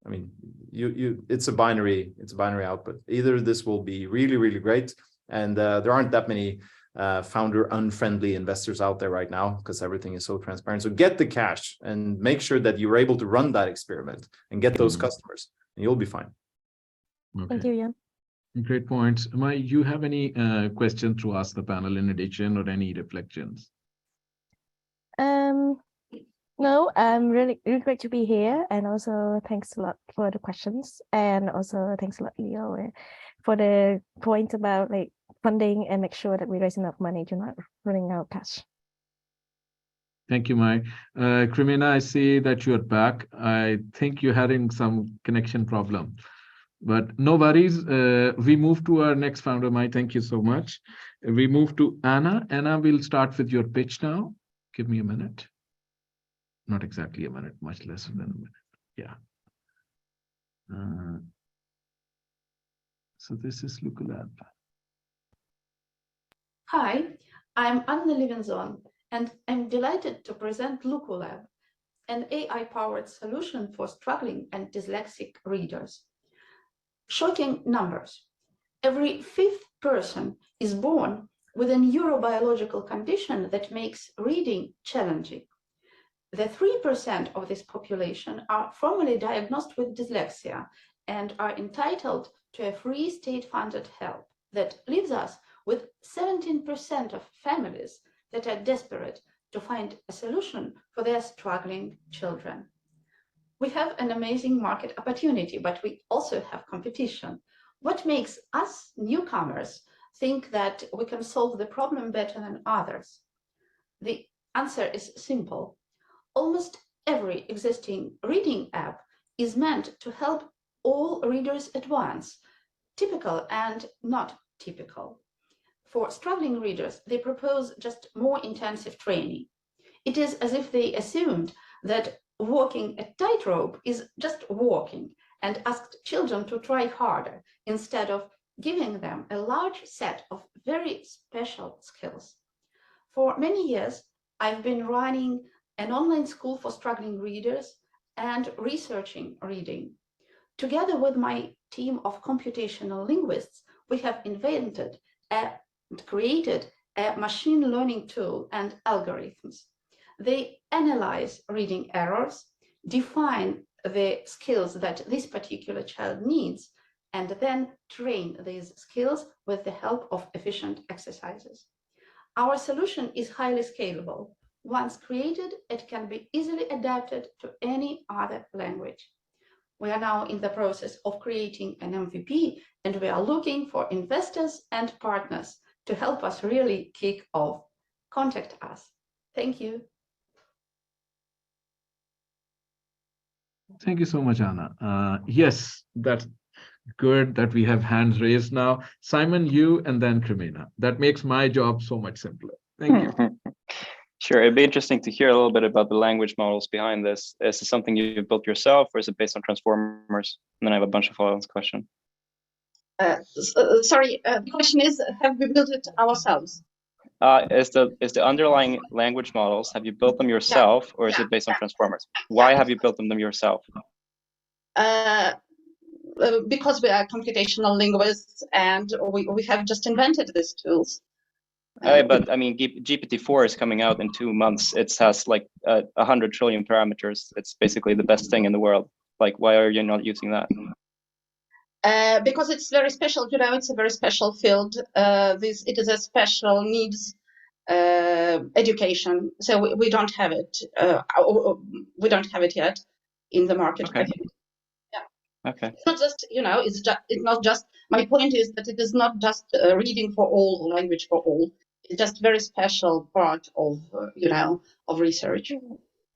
mean, it's a binary output. Either this will be really, really great, and there aren't that many founder unfriendly investors out there right now because everything is so transparent. So get the cash and make sure that you're able to run that experiment and get those customers, and you'll be fine. Okay. Thank you, Jan. Great points. Mai, you have any questions to ask the panel in addition, or any reflections? No, really great to be here, and also thanks a lot for the questions, and also thanks a lot, Leo, for the point about funding and make sure that we raise enough money to not running out of cash. Thank you, Mai. Kremena, I see that you're back. I think you're having some connection problem, but no worries. We move to our next founder, Mai. Thank you so much. We move to Anna. Anna, we'll start with your pitch now. Give me a minute. Not exactly a minute, much less than a minute. Yeah. So this is LukuLab. Hi, I'm Anna Levinzon, and I'm delighted to present LukuLab, an AI-powered solution for struggling and dyslexic readers. Shocking numbers. Every fifth person is born with a neurobiological condition that makes reading challenging. The 3% of this population are formally diagnosed with dyslexia and are entitled to a free state-funded help. That leaves us with 17% of families that are desperate to find a solution for their struggling children. We have an amazing market opportunity, but we also have competition. What makes us newcomers think that we can solve the problem better than others? The answer is simple. Almost every existing reading app is meant to help all readers at once, typical and not typical. For struggling readers, they propose just more intensive training. It is as if they assumed that walking a tightrope is just walking and asked children to try harder instead of giving them a large set of very special skills. For many years, I've been running an online school for struggling readers and researching reading. Together with my team of computational linguists, we have invented and created a machine learning tool and algorithms. They analyze reading errors, define the skills that this particular child needs, and then train these skills with the help of efficient exercises. Our solution is highly scalable. Once created, it can be easily adapted to any other language. We are now in the process of creating an MVP, and we are looking for investors and partners to help us really kick off. Contact us. Thank you. Thank you so much, Anna. Yes, that's Good that we have hands raised now. Simon, you, and then Kremena. That makes my job so much simpler. Thank you. Sure, it'd be interesting to hear a little bit about the language models behind this. Is this something you built yourself, or is it based on transformers? And then I have a bunch of follow-on questions. Sorry, the question is, have we built it ourselves? Is the underlying language models, have you built them yourself, or is it based on transformers? Why have you built them yourself? Because we are computational linguists, and we have just invented these tools. But I mean, GPT-4 is coming out in 2 months. It has like 100 trillion parameters. It's basically the best thing in the world. Like, why are you not using that? Because it's very special. You know, it's a very special field. It is a special needs education. So we don't have it. We don't have it yet in the market. Okay. Okay. It's not just, you know, it's not just, my point is that it is not just reading for all or language for all. It's just very special part of, you know, of research.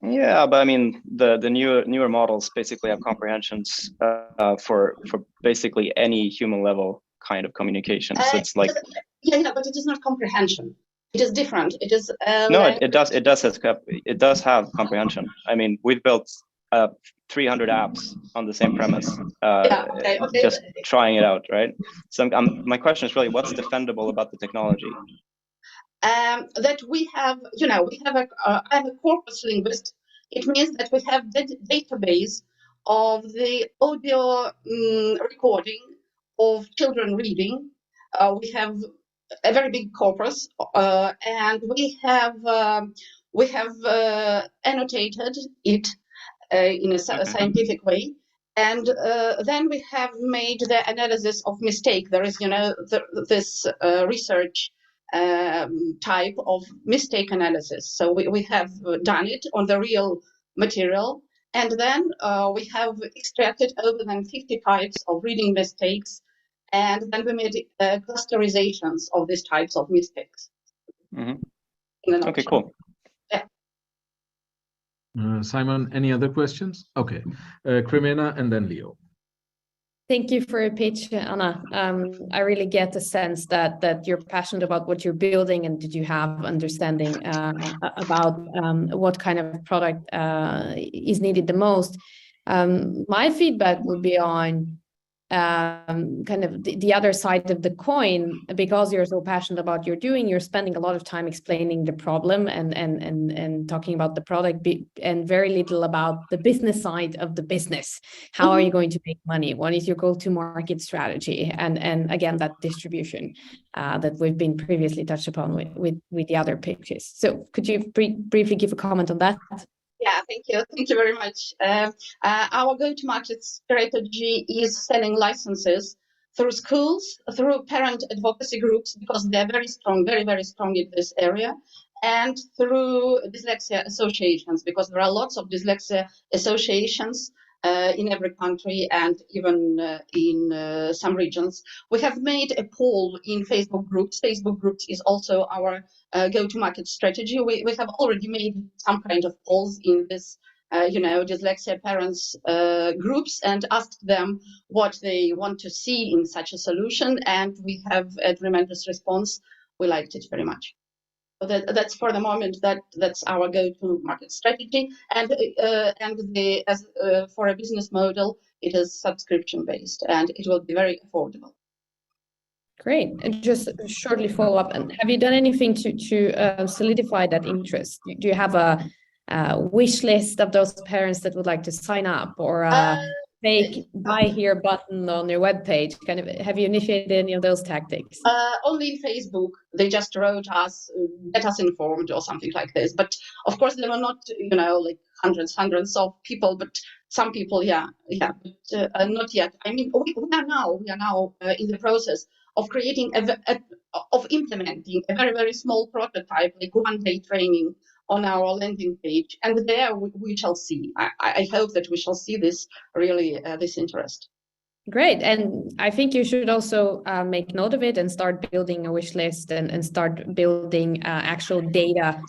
Yeah, but I mean, the newer models basically have comprehensions for basically any human level kind of communication. So it's like, yeah, but it is not comprehension. It is different. It is no, it does have comprehension. I mean, we've built 300 apps on the same premise, okay. just trying it out, right? So my question is really, what's defendable about the technology? That we have, you know, I'm a corpus linguist. It means that we have database of the audio recording of children reading. We have a very big corpus, and we have annotated it in a scientific way. And then we have made the analysis of mistake. There is, you know, this research type of mistake analysis. So we have done it on the real material. And then we have extracted over than 50 types of reading mistakes. And then we made clusterizations of these types of mistakes. Mm-hmm. Okay, cool. Simon, any other questions? Okay, Kremena and then Leo. Thank you for your pitch, Anna. I really get the sense that you're passionate about what you're building and that you have understanding about what kind of product is needed the most. My feedback would be on kind of the other side of the coin. Because you're so passionate about what you're doing, you're spending a lot of time explaining the problem and talking about the product and very little about the business side of the business. How are you going to make money? What is your go-to-market strategy? And again, that distribution that we've been previously touched upon with the other pitches. So could you briefly give a comment on that? Yeah, thank you. Thank you very much. Our go-to-market strategy is selling licenses through schools, through parent advocacy groups, because they're very strong, very, very strong in this area, and through dyslexia associations, because there are lots of dyslexia associations in every country and even in some regions. We have made a poll in Facebook groups. Facebook groups is also our go-to-market strategy. We have already made some kind of polls in this, you know, dyslexia parents groups and asked them what they want to see in such a solution. And we have a tremendous response. We liked it very much. So that's for the moment, that's our go-to-market strategy. And for a business model, it is subscription-based and it will be very affordable. Great. And just shortly follow up. And have you done anything to solidify that interest? Do you have a wish list of those parents that would like to sign up, or a fake buy here button on your webpage? Kind of, have you initiated any of those tactics? Only in Facebook. They just wrote us, get us informed or something like this. But of course, there were not, you know, like hundreds of people, but some people, yeah, but not yet. I mean, we are now in the process of creating of implementing a very, very small prototype, like one-day training on our landing page, and there we shall see. I hope that we shall see this really this interest. Great, and I think you should also make note of it and start building a wish list and start building actual data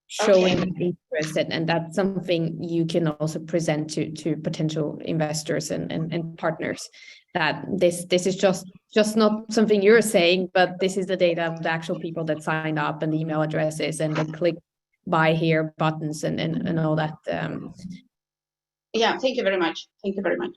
showing interest, and that's something you can also present to potential investors and partners, that this is just not something you're saying, but this is the data of the actual people that signed up and the email addresses and the click buy here buttons and all that. Yeah, thank you very much. Thank you very much.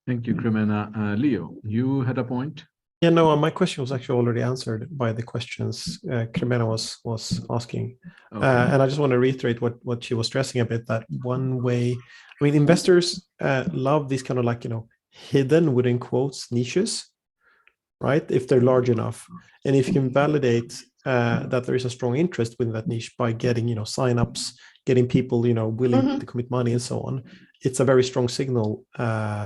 Thank you, Kremena. Leo, you had a point? Yeah, no, my question was actually already answered by the questions Kremena was asking. Okay. And I just want to reiterate what she was stressing a bit, that one way, I mean, investors love these kind of like, hidden within quotes niches, right? If they're large enough. And if you can validate that there is a strong interest within that niche by getting, signups, getting people, willing to commit money and so on, it's a very strong signal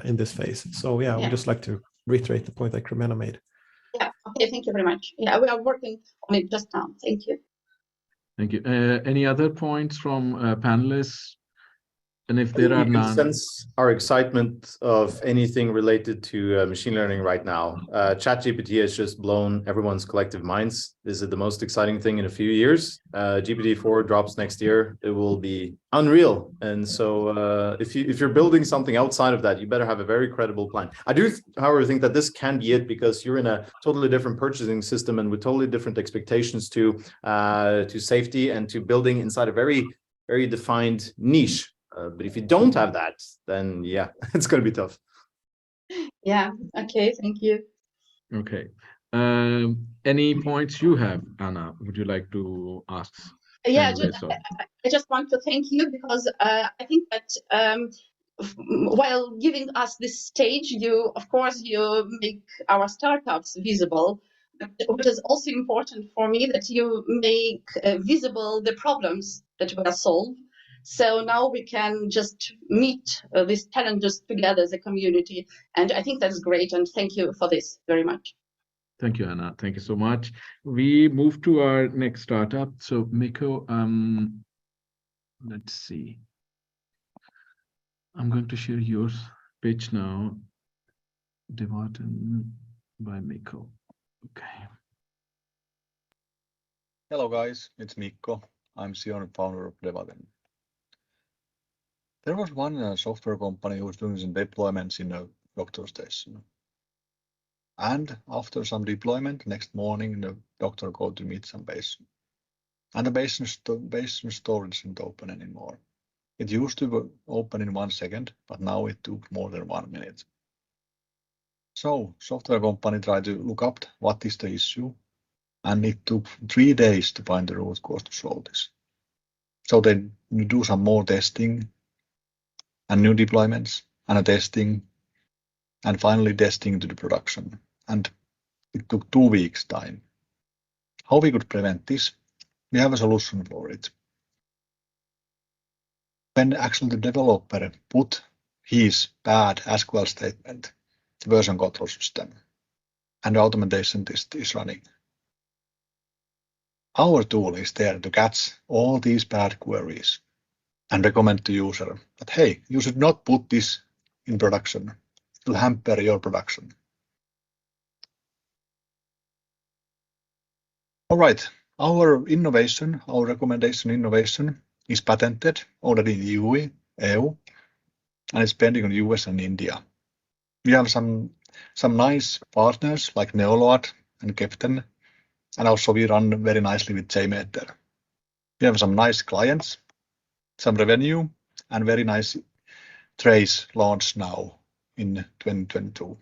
in this phase. So yeah, I would just like to reiterate the point that Kremena made. Yeah, okay, thank you very much. Yeah, we are working on it just now. Thank you. Thank you. Any other points from panelists? And if there are you can none, sense our excitement of anything related to machine learning right now. ChatGPT has just blown everyone's collective minds. This is the most exciting thing in a few years. GPT-4 drops next year. It will be unreal. And so if you're building something outside of that, you better have a very credible plan. I do, however, think that this can be it, because you're in a totally different purchasing system and with totally different expectations to safety and to building inside a very, very defined niche. But if you don't have that, then yeah, it's going to be tough. Yeah, okay, thank you. okay. Any points you have, Anna, would you like to ask? Yeah, I just want to thank you, because I think that while giving us this stage, of course, you make our startups visible. But what is also important for me, that you make visible the problems that were solved. So now we can just meet these challenges together as a community. And I think that's great. And thank you for this very much. Thank you, Anna. Thank you so much. We move to our next startup. So Mikko, let's see. I'm going to share your pitch now. Divided by Mikko. Okay. Hello guys, it's Mikko. I'm CEO and founder of Devaten. There was one software company who was doing some deployments in a doctor station. And after some deployment, next morning, the doctor go to meet some patient. And the patient storage isn't open anymore. It used to open in 1 second, but now it took more than 1 minute. So software company tried to look up what is the issue, and it took 3 days to find the root cause to solve this. So they do some more testing and new deployments and a testing and finally testing to the production. And it took 2 weeks time. How we could prevent this? We have a solution for it. When actually the developer put his bad SQL statement to version control system and the automation test is running, our tool is there to catch all these bad queries and recommend to user that, hey, you should not put this in production. It will hamper your production. All right, our innovation, our recommendation innovation is patented already in EU, and it's pending in US and India. We have some nice partners like Neoload and Kepten, and also we run very nicely with JMeter. We have some nice clients, some revenue, and very nice trace launch now in 2022.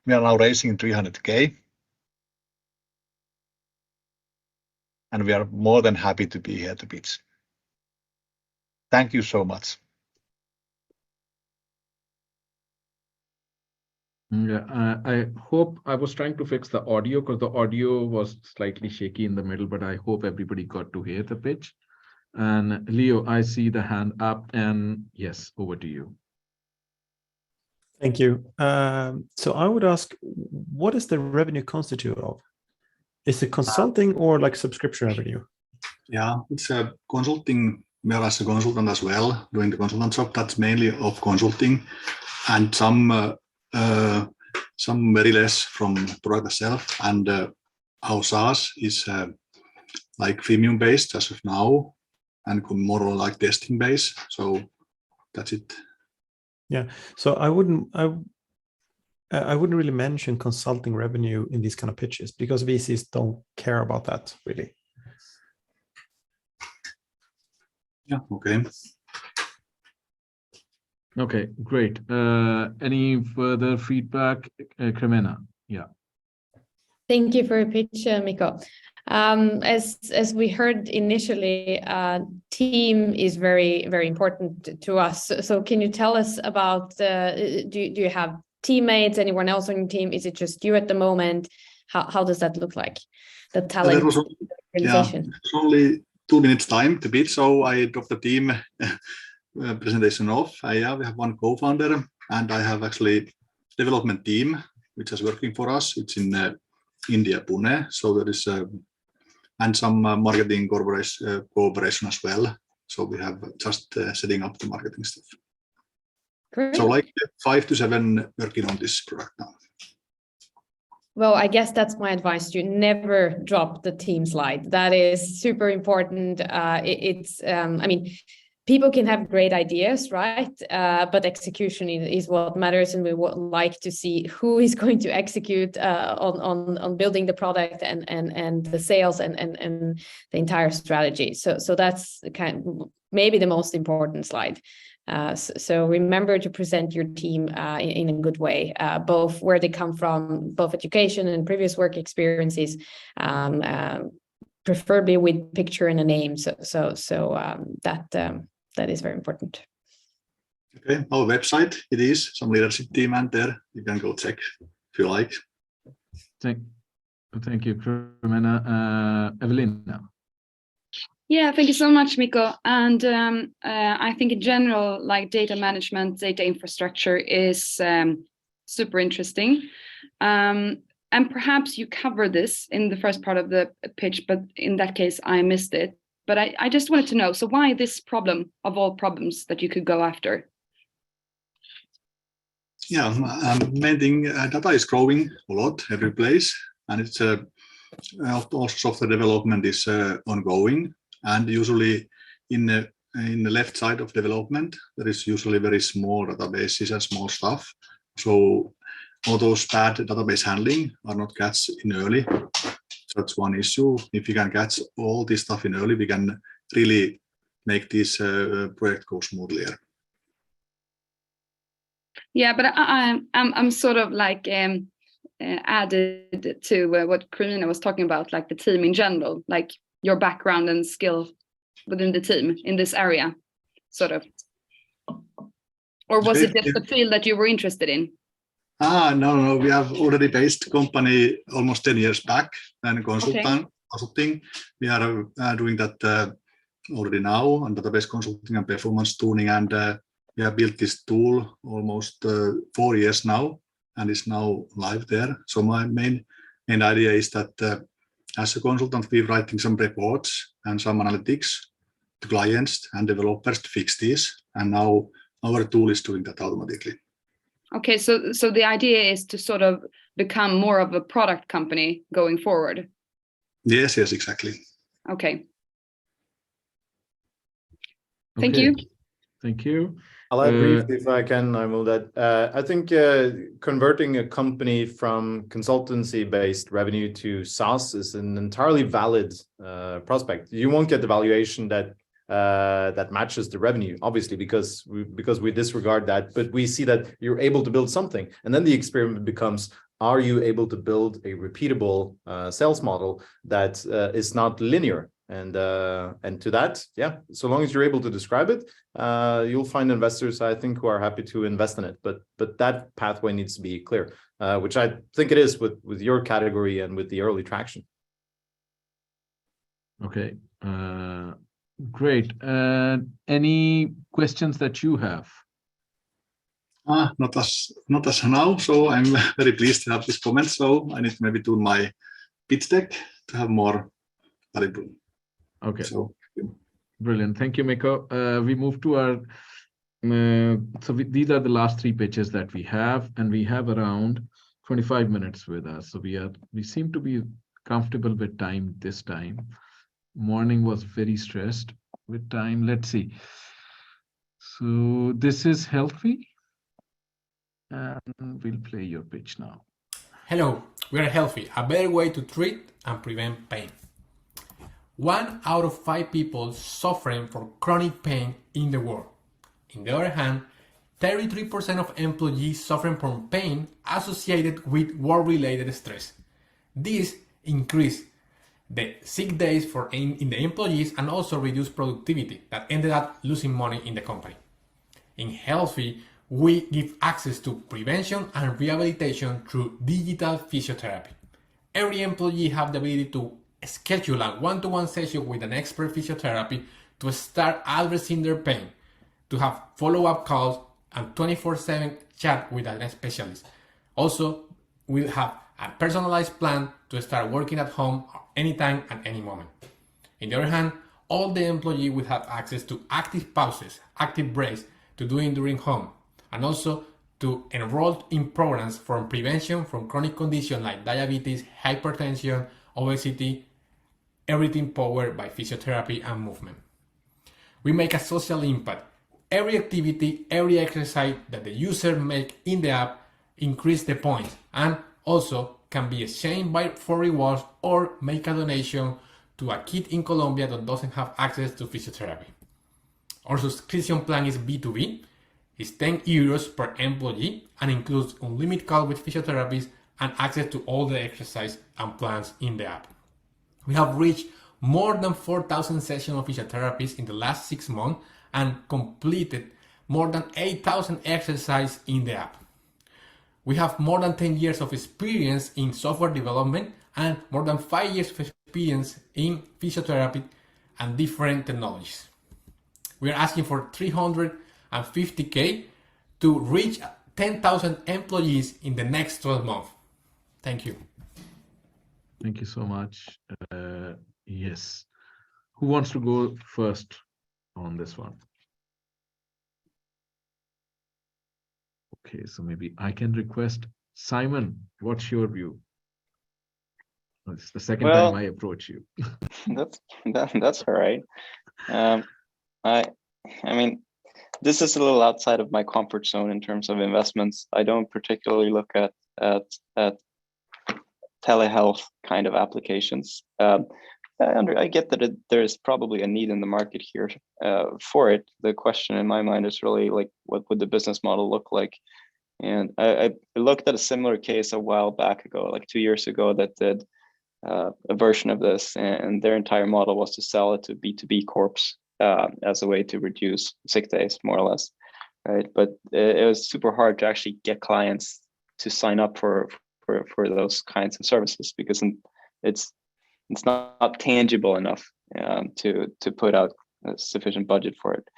We are now raising 300K, and we are more than happy to be here to pitch. Thank you so much. Yeah, I hope I was trying to fix the audio because the audio was slightly shaky in the middle, but I hope everybody got to hear the pitch. And Leo, I see the hand up, and yes, over to you. Thank you. So I would ask, what is the revenue constitute of? Is it consulting or like subscription revenue? Yeah, it's a consulting. We are as a consultant as well, doing the consultant job. That's mainly of consulting, and some very less from product itself. And our SaaS is like freemium based as of now, and more like testing based. So that's it. Yeah. So I wouldn't really mention consulting revenue in these kind of pitches because VCs don't care about that really. Yeah. Okay. Okay, great. Any further feedback, Kremena? Yeah. Thank you for your pitch, Mikko. As we heard initially, team is very, very important to us. So can you tell us about, do you have teammates, anyone else on your team? Is it just you at the moment? How does that look like? The talent organization? Yeah, it's only 2 minutes time to pitch, so I dropped the team presentation off. We have one co-founder, and I have actually development team which is working for us. It's in India, Pune. So there is and some marketing cooperation as well. So we have just setting up the marketing stuff. Great. So like 5 to 7 working on this product now. Well, I guess that's my advice to you. Never drop the team slide. That is super important. I mean, people can have great ideas, right? But execution is what matters, and we would like to see who is going to execute on building the product and the sales and the entire strategy. So that's maybe the most important slide. So remember to present your team in a good way, both where they come from, both education and previous work experiences, preferably with picture and a name. That is very important. Okay, our website, it is some leadership team and there. You can go check if you like. Thank you, Kremena. Evelina. Yeah, thank you so much, Mikko. And I think in general, like data management, data infrastructure is super interesting. And perhaps you cover this in the first part of the pitch, but in that case, I missed it. But I just wanted to know, so why this problem of all problems that you could go after? Yeah, main thing, data is growing a lot every place, and it's also software development is ongoing. And usually in the left side of development, there is usually very small databases and small stuff. So all those bad database handling are not catched in early. So that's one issue. If you can catch all this stuff in early, we can really make this project go smoothly. Yeah, but I'm sort of like added to what Kremena was talking about, like the team in general, like your background and skill within the team in this area, sort of. Or was it just the field that you were interested in? No. We have already based company almost 10 years back and consulting. We are doing that already now on database consulting and performance tuning. And we have built this tool almost 4 years now, and it's now live there. So my main idea is that as a consultant, we're writing some reports and some analytics to clients and developers to fix this. And now our tool is doing that automatically. Okay, so the idea is to sort of become more of a product company going forward. Yes, exactly. Okay. Thank you. Thank you. I'll add briefly if I can. I will that. I think converting a company from consultancy-based revenue to SaaS is an entirely valid prospect. You won't get the valuation that matches the revenue, obviously, because we disregard that. But we see that you're able to build something, and then the experiment becomes: are you able to build a repeatable sales model that is not linear? And to that, yeah, so long as you're able to describe it, you'll find investors, I think, who are happy to invest in it. But that pathway needs to be clear, which I think it is with your category and with the early traction. Okay, great. Any questions that you have? Not as now. So I'm very pleased to have this comment. So I need to maybe do my pitch deck to have more valuable. Okay, so brilliant. Thank you, Mikko. We move to our, these are the last 3 pitches that we have, and we have around 25 minutes with us. So we seem to be comfortable with time this time. morning was very stressed with time. Let's see. So this is Healthphy, and we'll play your pitch now. Hello, we are Healthphy, a better way to treat and prevent pain. 1 out of 5 people suffering from chronic pain in the world. On the other hand, 33% of employees suffering from pain associated with work-related stress. This increased the sick days in the employees and also reduced productivity that ended up losing money in the company. In Healthphy, we give access to prevention and rehabilitation through digital physiotherapy. Every employee has the ability to schedule a one-to-one session with an expert physiotherapy to start addressing their pain, to have follow-up calls, and 24/7 chat with a specialist. Also, we'll have a personalized plan to start working at home anytime and any moment. On the other hand, all the employees will have access to active pauses, active breaks to do during home, and also to enroll in programs for prevention from chronic conditions like diabetes, hypertension, obesity, everything powered by physiotherapy and movement. We make a social impact. Every activity, every exercise that the user make in the app increase the points and also can be exchanged for rewards or make a donation to a kid in Colombia that doesn't have access to physiotherapy. Our subscription plan is B2B. It's 10 euros per employee and includes unlimited calls with physiotherapists and access to all the exercise and plans in the app. We have reached more than 4,000 sessions of physiotherapists in the last 6 months and completed more than 8,000 exercises in the app. We have more than 10 years of experience in software development and more than 5 years of experience in physiotherapy and different technologies. We are asking for 350K to reach 10,000 employees in the next 12 months. Thank you. Thank you so much. Yes. Who wants to go first on this one? Okay, so maybe I can request Simon. What's your view? It's the second time I approach you. that's all right. I mean, this is a little outside of my comfort zone in terms of investments. I don't particularly look at telehealth kind of applications. I get that there's probably a need in the market here for it. The question in my mind is really like, what would the business model look like? And I looked at a similar case a while back ago, like 2 years ago, that did a version of this, and their entire model was to sell it to B2B corps as a way to reduce sick days, more or less, right? But it was super hard to actually get clients to sign up for those kinds of services because it's not tangible enough to put out a sufficient budget for it.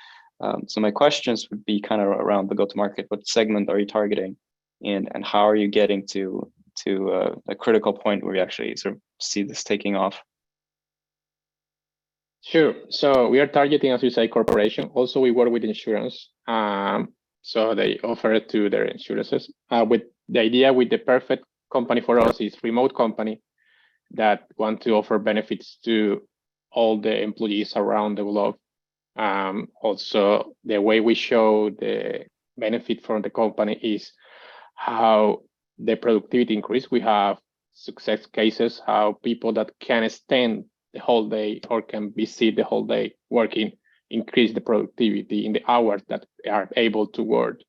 So my questions would be kind of around the go-to-market. What segment are you targeting, and how are you getting to a critical point where you actually sort of see this taking off? Sure. So we are targeting, as you say, corporation. Also, we work with insurance. So they offer it to their insurances. With the idea, with the perfect company for us is remote company that want to offer benefits to all the employees around the globe. Also, the way we show the benefit from the company is how the productivity increase. We have success cases, how people that can stand the whole day or can be seated the whole day working increase the productivity in the hours that they are able to work,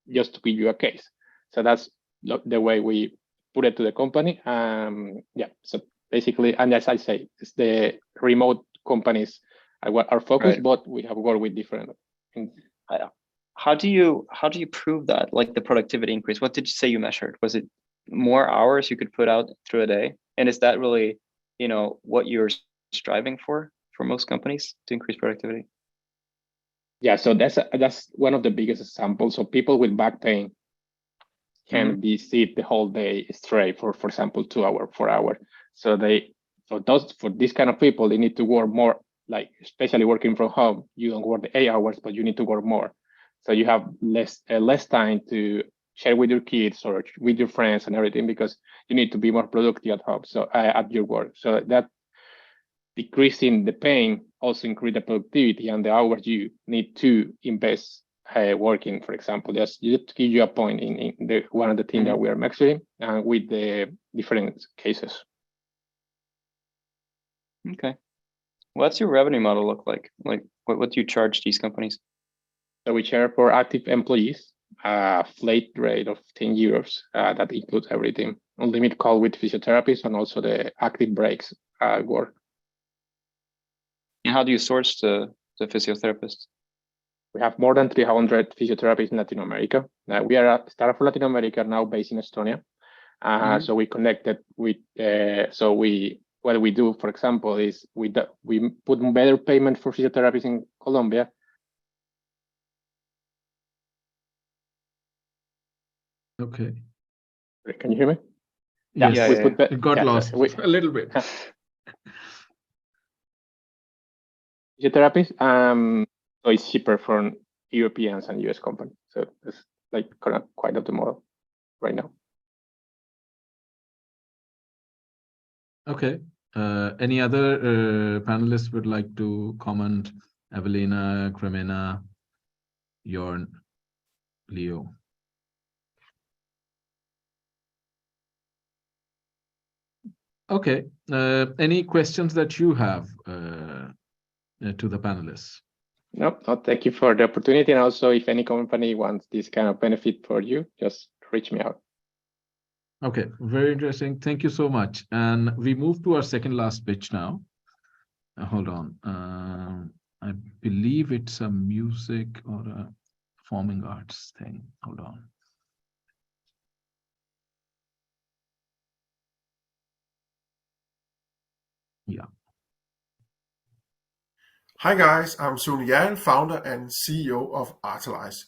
just to give you a case. So that's the way we put it to the company. Yeah, so basically, and as I say, it's the remote companies are focused, right. But we have worked with different things. How do you prove that, like the productivity increase? What did you say you measured? Was it more hours you could put out through a day? And is that really, what you're striving for most companies to increase productivity? Yeah, so that's one of the biggest examples. So people with back pain can be sit the whole day straight for example, 2 hours, 4 hours. So for this kind of people, they need to work more, like especially working from home. You don't work the 8 hours, but you need to work more. So you have less time to share with your kids or with your friends and everything, because you need to be more productive at home. So at your work. So decreasing the pain also increase the productivity and the hours you need to invest working, for example. Just to give you a point in the one of the things that we are measuring with the different cases. Okay. What's your revenue model look like? Like, what do you charge these companies? So we charge for active employees a flat rate of 10 euros. That includes everything. Unlimited call with physiotherapists and also the active breaks work. And how do you source the physiotherapists? We have more than 300 physiotherapists in Latin America. We are a startup for Latin America now based in Estonia. So we connected with, what we do, for example, is we put better payment for physiotherapists in Colombia. Okay. Can you hear me? Yes, yeah, it got lost a little bit. Physiotherapists, so it's cheaper for Europeans and US companies. So it's like quite of the model right now. Okay. Any other panelists would like to comment? Evelina, Kremena, Jørn, Leo. Okay. Any questions that you have to the panelists? No, thank you for the opportunity. And also, if any company wants this kind of benefit for you, just reach me out. Okay, very interesting. Thank you so much. And we move to our second last pitch now. Hold on. I believe it's a music or a performing arts thing. Hold on. Yeah. Hi guys, I'm Sune Jørn, founder and CEO of Artelize.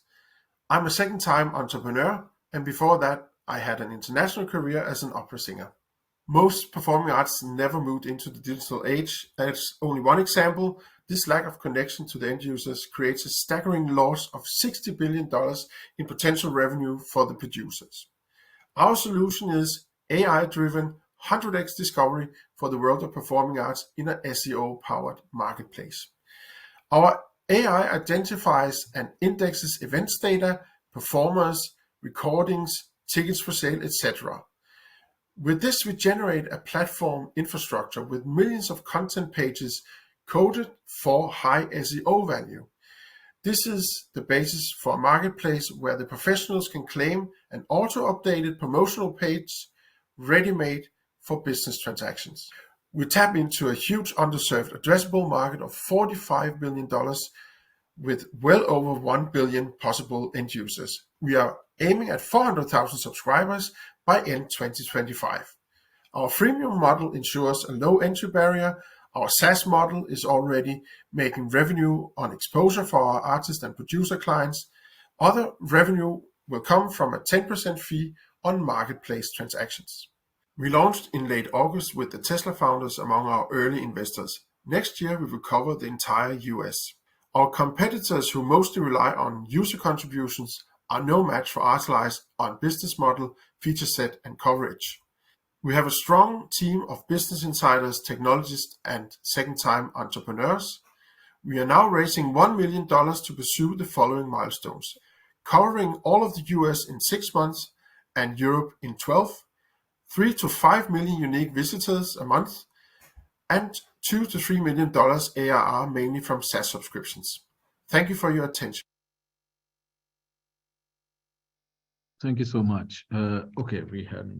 I'm a second-time entrepreneur, and before that, I had an international career as an opera singer. Most performing arts never moved into the digital age. As only one example, this lack of connection to the end users creates a staggering loss of $60 billion in potential revenue for the producers. Our solution is AI-driven 100x discovery for the world of performing arts in an SEO-powered marketplace. Our AI identifies and indexes events data, performers, recordings, tickets for sale, etc. With this, we generate a platform infrastructure with millions of content pages coded for high SEO value. This is the basis for a marketplace where the professionals can claim an auto-updated promotional page ready-made for business transactions. We tap into a huge underserved addressable market of $45 billion with well over 1 billion possible end users. We are aiming at 400,000 subscribers by end 2025. Our freemium model ensures a low entry barrier. Our SaaS model is already making revenue on exposure for our artist and producer clients. Other revenue will come from a 10% fee on marketplace transactions. We launched in late August with the Tesla founders among our early investors. Next year, we will cover the entire US. Our competitors who mostly rely on user contributions are no match for Artelize on business model, feature set, and coverage. We have a strong team of business insiders, technologists, and second-time entrepreneurs. We are now raising $1 million to pursue the following milestones: covering all of the US in 6 months and Europe in 12, 3 to 5 million unique visitors a month, and $2 to $3 million ARR, mainly from SaaS subscriptions. Thank you for your attention. Thank you so much. Okay, we had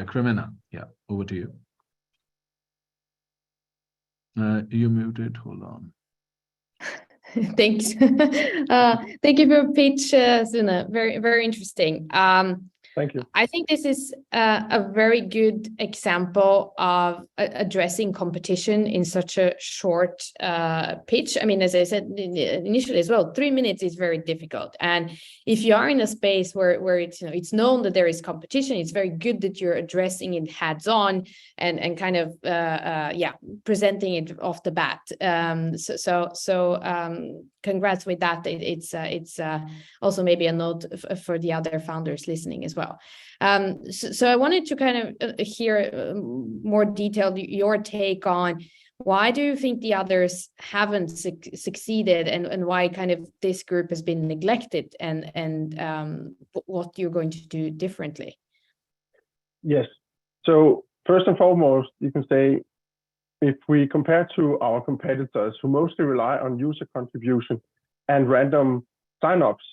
Kremena. Yeah, over to you. You muted. Hold on. Thanks. Thank you for your pitch, Sune. Very, very interesting. Thank you. I think this is a very good example of addressing competition in such a short pitch. I mean, as I said initially as well, 3 minutes is very difficult. And if you are in a space where it's, it's known that there is competition, it's very good that you're addressing it hands-on and kind of presenting it off the bat. Congrats with that. It's also maybe a note for the other founders listening as well. So I wanted to kind of hear more detailed your take on Why do you think the others haven't succeeded, and why kind of this group has been neglected, and what you're going to do differently? Yes. So first and foremost, you can say, if we compare to our competitors who mostly rely on user contribution and random signups,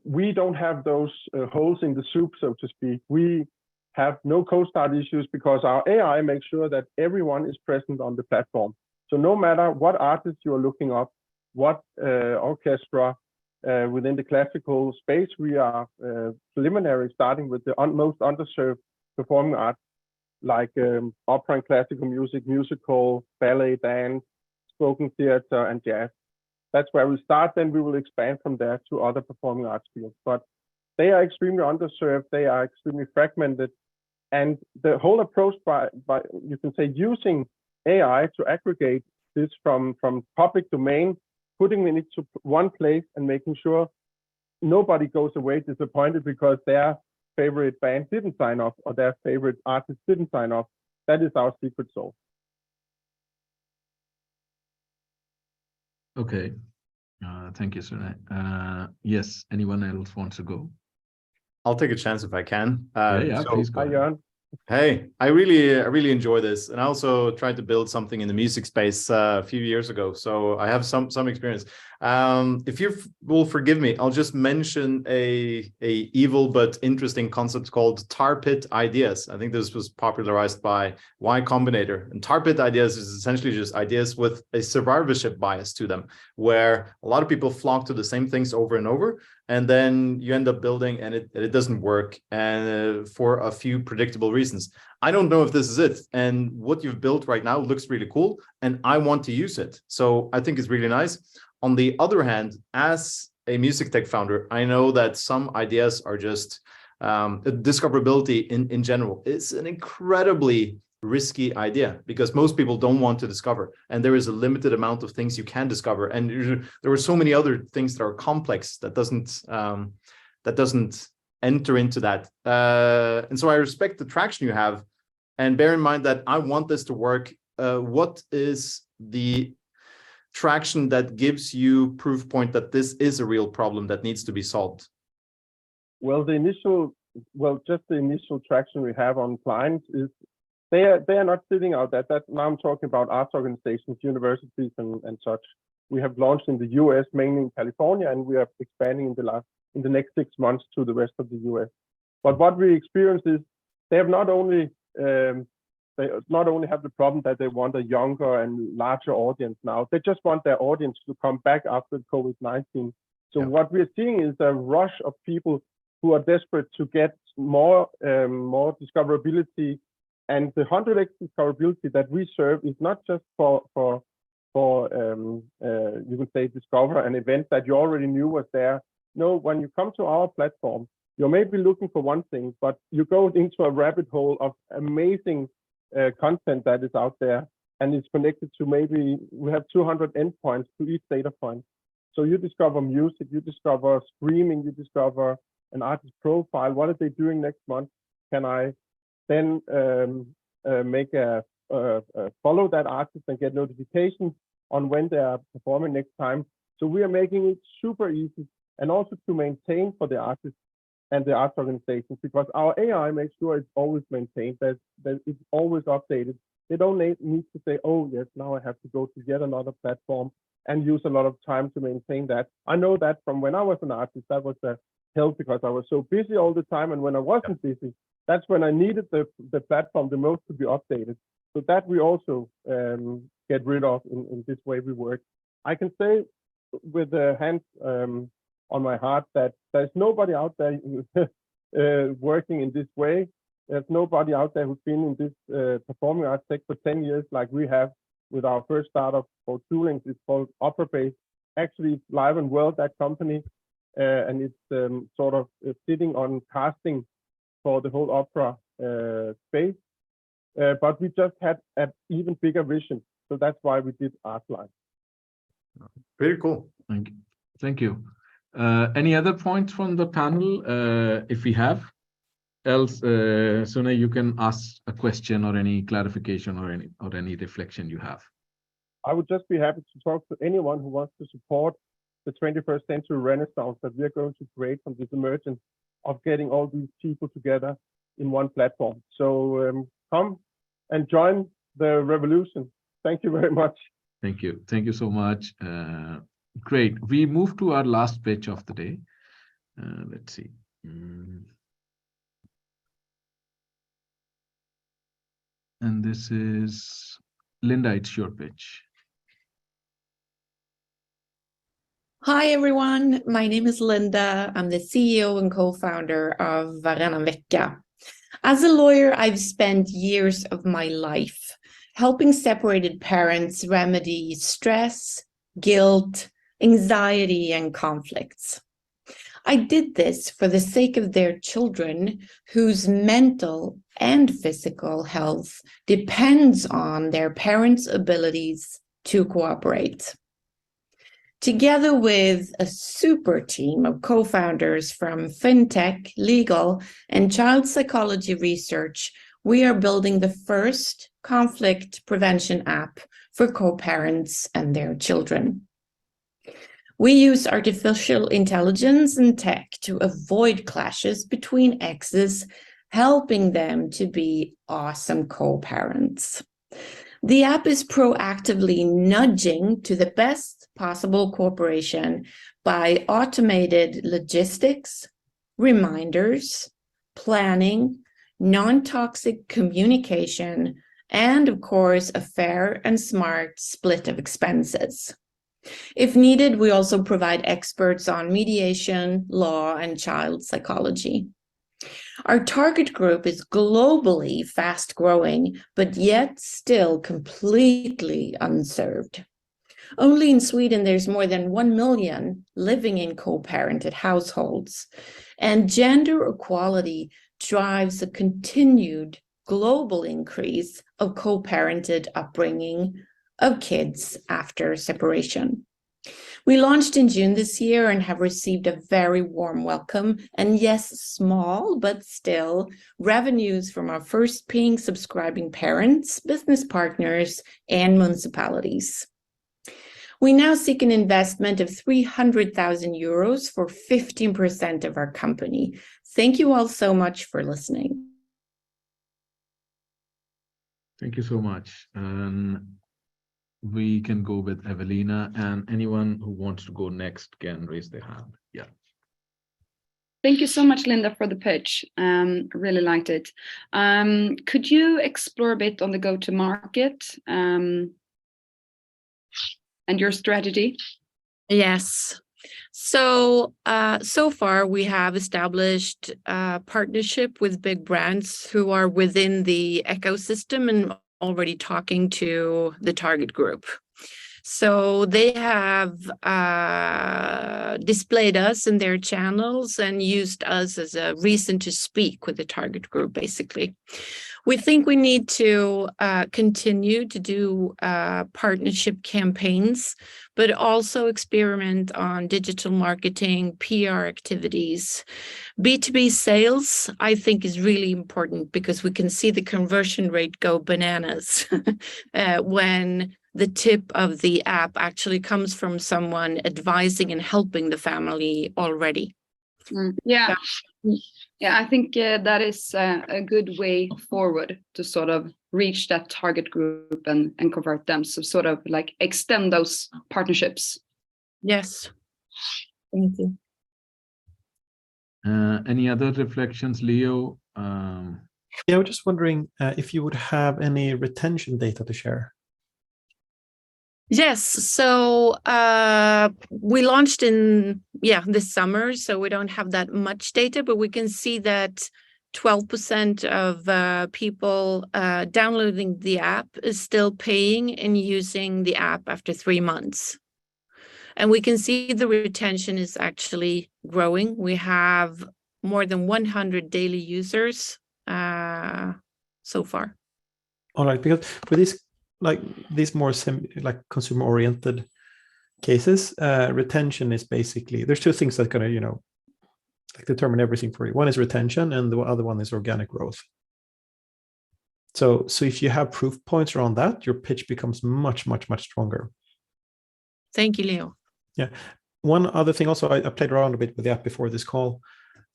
we don't have those holes in the soup, so to speak. We have no co-start issues because our AI makes sure that everyone is present on the platform. So no matter what artist you are looking up, what orchestra within the classical space, we are preliminary starting with the most underserved performing arts like opera and classical music, musical, ballet, dance, spoken theater, and jazz. That's where we start, then we will expand from there to other performing arts fields. But they are extremely underserved, they are extremely fragmented, and the whole approach by you can say using AI to aggregate this from public domain, putting it to one place and making sure nobody goes away disappointed because their favorite band didn't sign off or their favorite artist didn't sign off. That is our secret sauce. Okay. Thank you, sir. Yes, anyone else wants to go? I'll take a chance if I can. Please go. Hi, Jørn. Hey, I really enjoy this, and I also tried to build something in the music space a few years ago, so I have some experience. If you will forgive me, I'll just mention a evil but interesting concept called tar pit ideas. I think this was popularized by Y Combinator, and tar pit ideas is essentially just ideas with a survivorship bias to them, where a lot of people flock to the same things over and over, and then you end up building and it doesn't work, and for a few predictable reasons. I don't know if this is it, and what you've built right now looks really cool, and I want to use it. So I think it's really nice. On the other hand, as a music tech founder, I know that some ideas are just discoverability in general. It's an incredibly risky idea because most people don't want to discover, and there is a limited amount of things you can discover, and there are so many other things that are complex that doesn't enter into that, and so I respect the traction you have, and bear in mind that I want this to work. What is the traction that gives you proof point that this is a real problem that needs to be solved? Well, just the initial traction we have on clients is they are not sitting out there. Now I'm talking about arts organizations, universities, and such. We have launched in the US, mainly in California, and we are expanding in the next 6 months to the rest of the US. But what we experience is they have not only have the problem that they want a younger and larger audience now. They just want their audience to come back after COVID-19. So what we're seeing is a rush of people who are desperate to get more discoverability. And the 100x discoverability that we serve is not just for you can say discover an event that you already knew was there. No, when you come to our platform, you're maybe looking for one thing, but you go into a rabbit hole of amazing content that is out there, and it's connected to maybe we have 200 endpoints to each data point. So you discover music, you discover streaming, you discover an artist profile. What are they doing next month? Can I then make follow that artist and get notifications on when they are performing next time? So we are making it super easy, and also to maintain for the artists and the arts organizations, because our AI makes sure it's always maintained, that it's always updated. They don't need to say, oh yes, now I have to go to yet another platform and use a lot of time to maintain that. I know that from when I was an artist, that was a help because I was so busy all the time, and when I wasn't busy, that's when I needed the platform the most to be updated. So that we also get rid of in this way we work. I can say with the hands on my heart that there's nobody out there working in this way. There's nobody out there who's been in this performing arts tech for 10 years like we have with our first startup called Toolings. It's called Opera-based. Actually, it's live and well, that company, and it's sort of sitting on casting for the whole opera space. But we just had an even bigger vision. So that's why we did Artline. Very cool. Thank you. Any other points from the panel, if we have? else, Sune, you can ask a question or any clarification or any reflection you have. I would just be happy to talk to anyone who wants to support the 21st century renaissance that we're going to create from this emergence of getting all these people together in one platform. So come and join the revolution. Thank you very much. Thank you. Thank you so much. Great. We move to our last pitch of the day. Let's see. And this is Linda, it's your pitch. Hi, everyone. My name is Linda. I'm the CEO and co-founder of Varannan Vecka. As a lawyer, I've spent years of my life helping separated parents remedy stress, guilt, anxiety, and conflicts. I did this for the sake of their children whose mental and physical health depends on their parents' abilities to cooperate. Together with a super team of co-founders from fintech, legal, and child psychology research, we are building the first conflict prevention app for co-parents and their children. We use artificial intelligence and tech to avoid clashes between exes, helping them to be awesome co-parents. The app is proactively nudging to the best possible cooperation by automated logistics, reminders, planning, non-toxic communication, and of course, a fair and smart split of expenses. If needed, we also provide experts on mediation, law, and child psychology. Our target group is globally fast growing, but yet still completely unserved. Only in Sweden, there's more than 1 million living in co-parented households, and gender equality drives a continued global increase of co-parented upbringing of kids after separation. We launched in June this year and have received a very warm welcome, and yes, small, but still, revenues from our first paying subscribing parents, business partners, and municipalities. We now seek an investment of 300,000 euros for 15% of our company. Thank you all so much for listening. Thank you so much. We can go with Evelina, and anyone who wants to go next can raise their hand. Yeah. Thank you so much, Linda, for the pitch. Really liked it. Could you explore a bit on the go-to-market and your strategy? Yes. So, so far we have established a partnership with big brands who are within the ecosystem and already talking to the target group. So they have displayed us in their channels and used us as a reason to speak with the target group, basically. We think we need to continue to do partnership campaigns, but also experiment on digital marketing, PR activities. B2B sales, I think, is really important because we can see the conversion rate go bananas when the tip of the app actually comes from someone advising and helping the family already. Yeah. Yeah, I think that is a good way forward to sort of reach that target group and convert them. So sort of like extend those partnerships. Yes. Thank you. Any other reflections, Leo? Yeah, I was just wondering if you would have any retention data to share. Yes, so we launched in this summer, so we don't have that much data, but we can see that 12% of people downloading the app is still paying and using the app after 3 months. And we can see the retention is actually growing. We have more than 100 daily users so far. All right, because with this, like these more consumer oriented cases, retention is basically, there's two things that kind of, determine everything for you. One is retention, and the other one is organic growth. So if you have proof points around that, your pitch becomes much stronger. Thank you, Leo. Yeah. One other thing also, I played around a bit with the app before this call.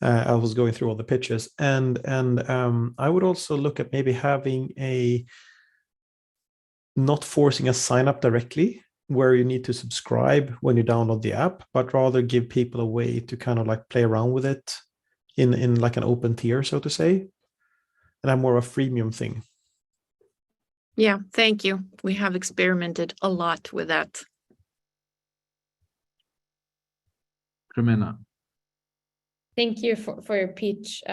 I was going through all the pitches, and I would also look at maybe having not forcing a sign up directly where you need to subscribe when you download the app, but rather give people a way to kind of like play around with it in like an open tier, so to say, and I'm more of a freemium thing. Yeah, thank you. We have experimented a lot with that. Kremena. Thank you for your pitch.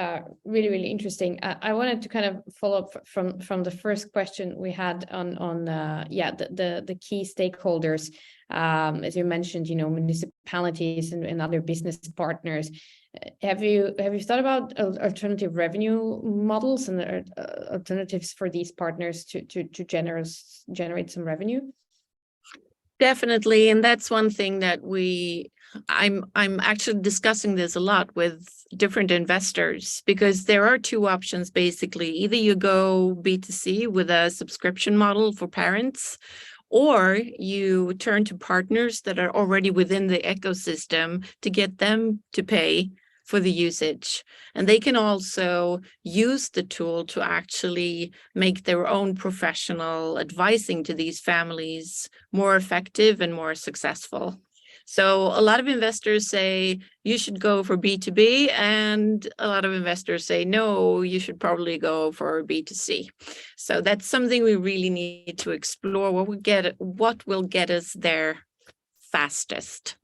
Really interesting. I wanted to kind of follow up from the first question we had on the key stakeholders. As you mentioned, municipalities and other business partners. Have you thought about alternative revenue models and alternatives for these partners to generate some revenue? Definitely, and that's one thing that I'm actually discussing this a lot with different investors, because there are two options basically. Either you go B2C with a subscription model for parents, or you turn to partners that are already within the ecosystem to get them to pay for the usage. And they can also use the tool to actually make their own professional advising to these families more effective and more successful. So a lot of investors say you should go for B2B, and a lot of investors say, no, you should probably go for B2C. So that's something we really need to explore. What will get us there fastest?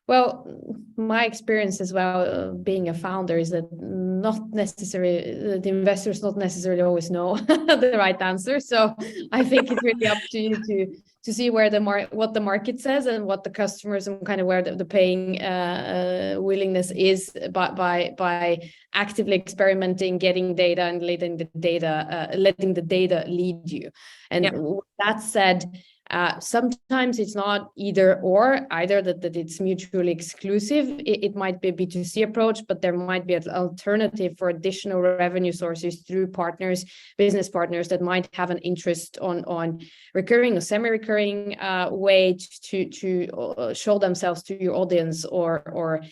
Well, my experience as well, being a founder, is that the investors not necessarily always know the right answer. So I think it's really up to you to see where what the market says and what the customers and kind of where the paying willingness is by actively experimenting, getting data, and letting the data lead you. And that said, sometimes it's not either that it's mutually exclusive. It might be a B2C approach, but there might be an alternative for additional revenue sources through business partners that might have an interest on recurring or semi-recurring way to show themselves to your audience or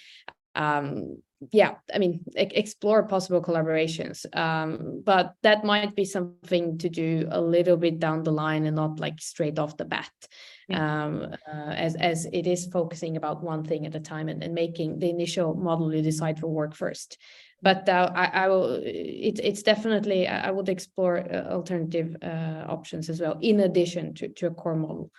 explore possible collaborations. But that might be something to do a little bit down the line and not like straight off the bat, as it is focusing about one thing at a time and making the initial model you decide for work first. But it's definitely, I would explore alternative options as well, in addition to a core model.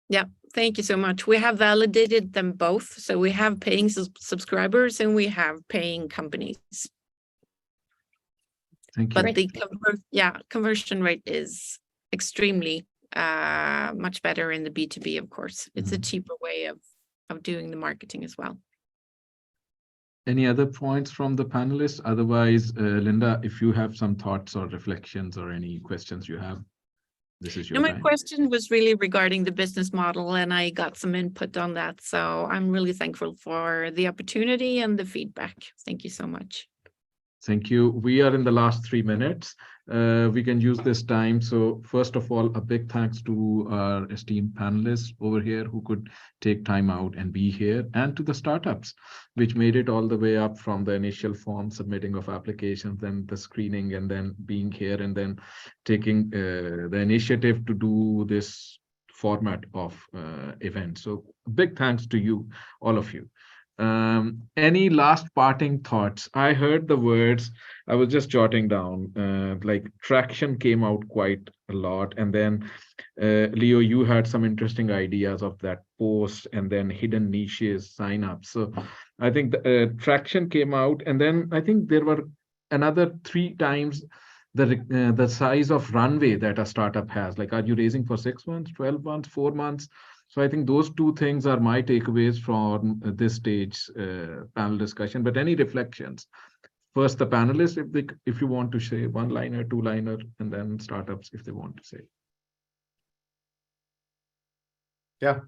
Yeah, thank you so much. We have validated them both. So we have paying subscribers and we have paying companies. Thank you. But the conversion rate is extremely much better in the B2B, of course. It's a cheaper way of doing the marketing as well. Any other points from the panelists? Otherwise, Linda, if you have some thoughts or reflections or any questions you have, this is your time. My question was really regarding the business model, and I got some input on that. So I'm really thankful for the opportunity and the feedback. Thank you so much. Thank you. We are in the last 3 minutes. We can use this time. So first of all, a big thanks to our esteemed panelists over here who could take time out and be here, and to the startups, which made it all the way up from the initial form submitting of applications, then the screening, and then being here, and then taking the initiative to do this format of event. So big thanks to you, all of you. Any last parting thoughts? I heard the words, I was just jotting down, like traction came out quite a lot. And then Leo, you had some interesting ideas of that post, and then hidden niches, sign up. So I think the traction came out, and then I think there were another 3 times the size of runway that a startup has. Like, are you raising for 6 months, 12 months, 4 months? So I think those 2 things are my takeaways from this stage panel discussion. But any reflections? First, the panelists, if you want to say 1-liner, 2-liner, and then startups if they want to say. Yeah,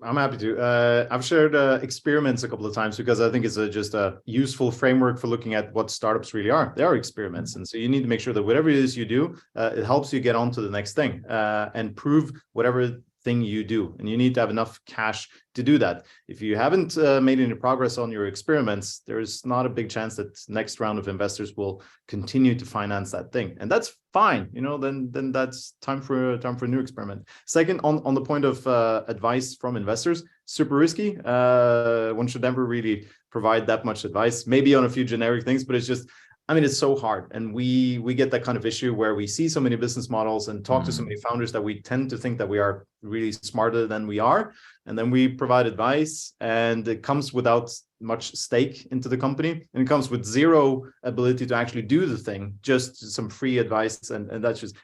I'm happy to. I've shared experiments a couple of times because I think it's just a useful framework for looking at what startups really are. They are experiments. And so you need to make sure that whatever it is you do, it helps you get on to the next thing and prove whatever thing you do. And you need to have enough cash to do that. If you haven't made any progress on your experiments, there's not a big chance that next round of investors will continue to finance that thing. And that's fine. Then that's time for a new experiment. Second, on the point of advice from investors, super risky. One should never really provide that much advice, maybe on a few generic things, but it's just, it's so hard. And we get that kind of issue where we see so many business models and talk to so many founders that we tend to think that we are really smarter than we are. And then we provide advice and it comes without much stake into the company. And it comes with zero ability to actually do the thing, just some free advice. And that's just,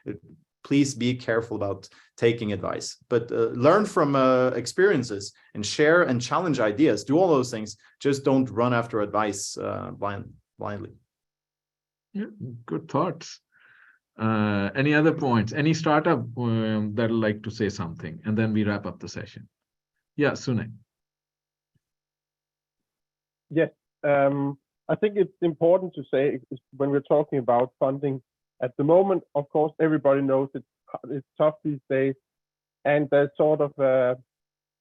please be careful about taking advice, but learn from experiences and share and challenge ideas. Do all those things. Just don't run after advice blindly. Yeah, good thoughts. Any other points? Any startup that would like to say something? And then we wrap up the session. Yeah, Sune. Yes, I think it's important to say when we're talking about funding at the moment, of course, everybody knows it's tough these days. And there's sort of,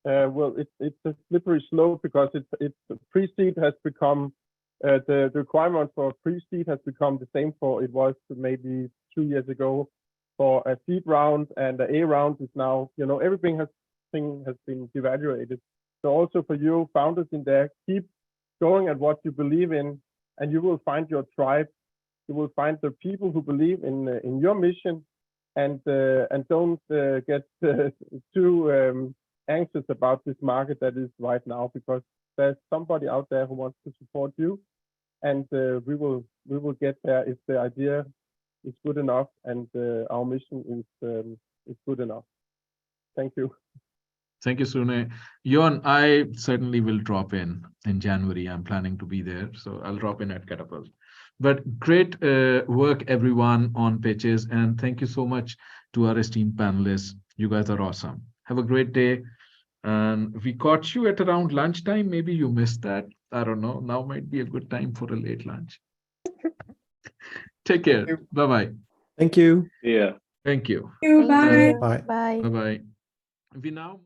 it's a slippery slope because it's pre-seed has become the requirement for pre-seed has become the same for it was maybe 2 years ago for a seed round, and the A round is now, everything has been devaluated. So also for you founders in there, keep going at what you believe in, and you will find your tribe. You will find the people who believe in your mission, and don't get too anxious about this market that is right now, because there's somebody out there who wants to support you. And we will get there if the idea is good enough and our mission is good enough. Thank you. Thank you, Sune. Jørn, I certainly will drop in January. I'm planning to be there, so I'll drop in at Katapult. But great work, everyone, on pitches, and thank you so much to our esteemed panelists. You guys are awesome. Have a great day. And we caught you at around lunchtime. Maybe you missed that. I don't know. Now might be a good time for a late lunch. Take care. Bye-bye. Thank you. Yeah. Thank you. Thank Bye. you. Bye. Bye. Bye-bye. We now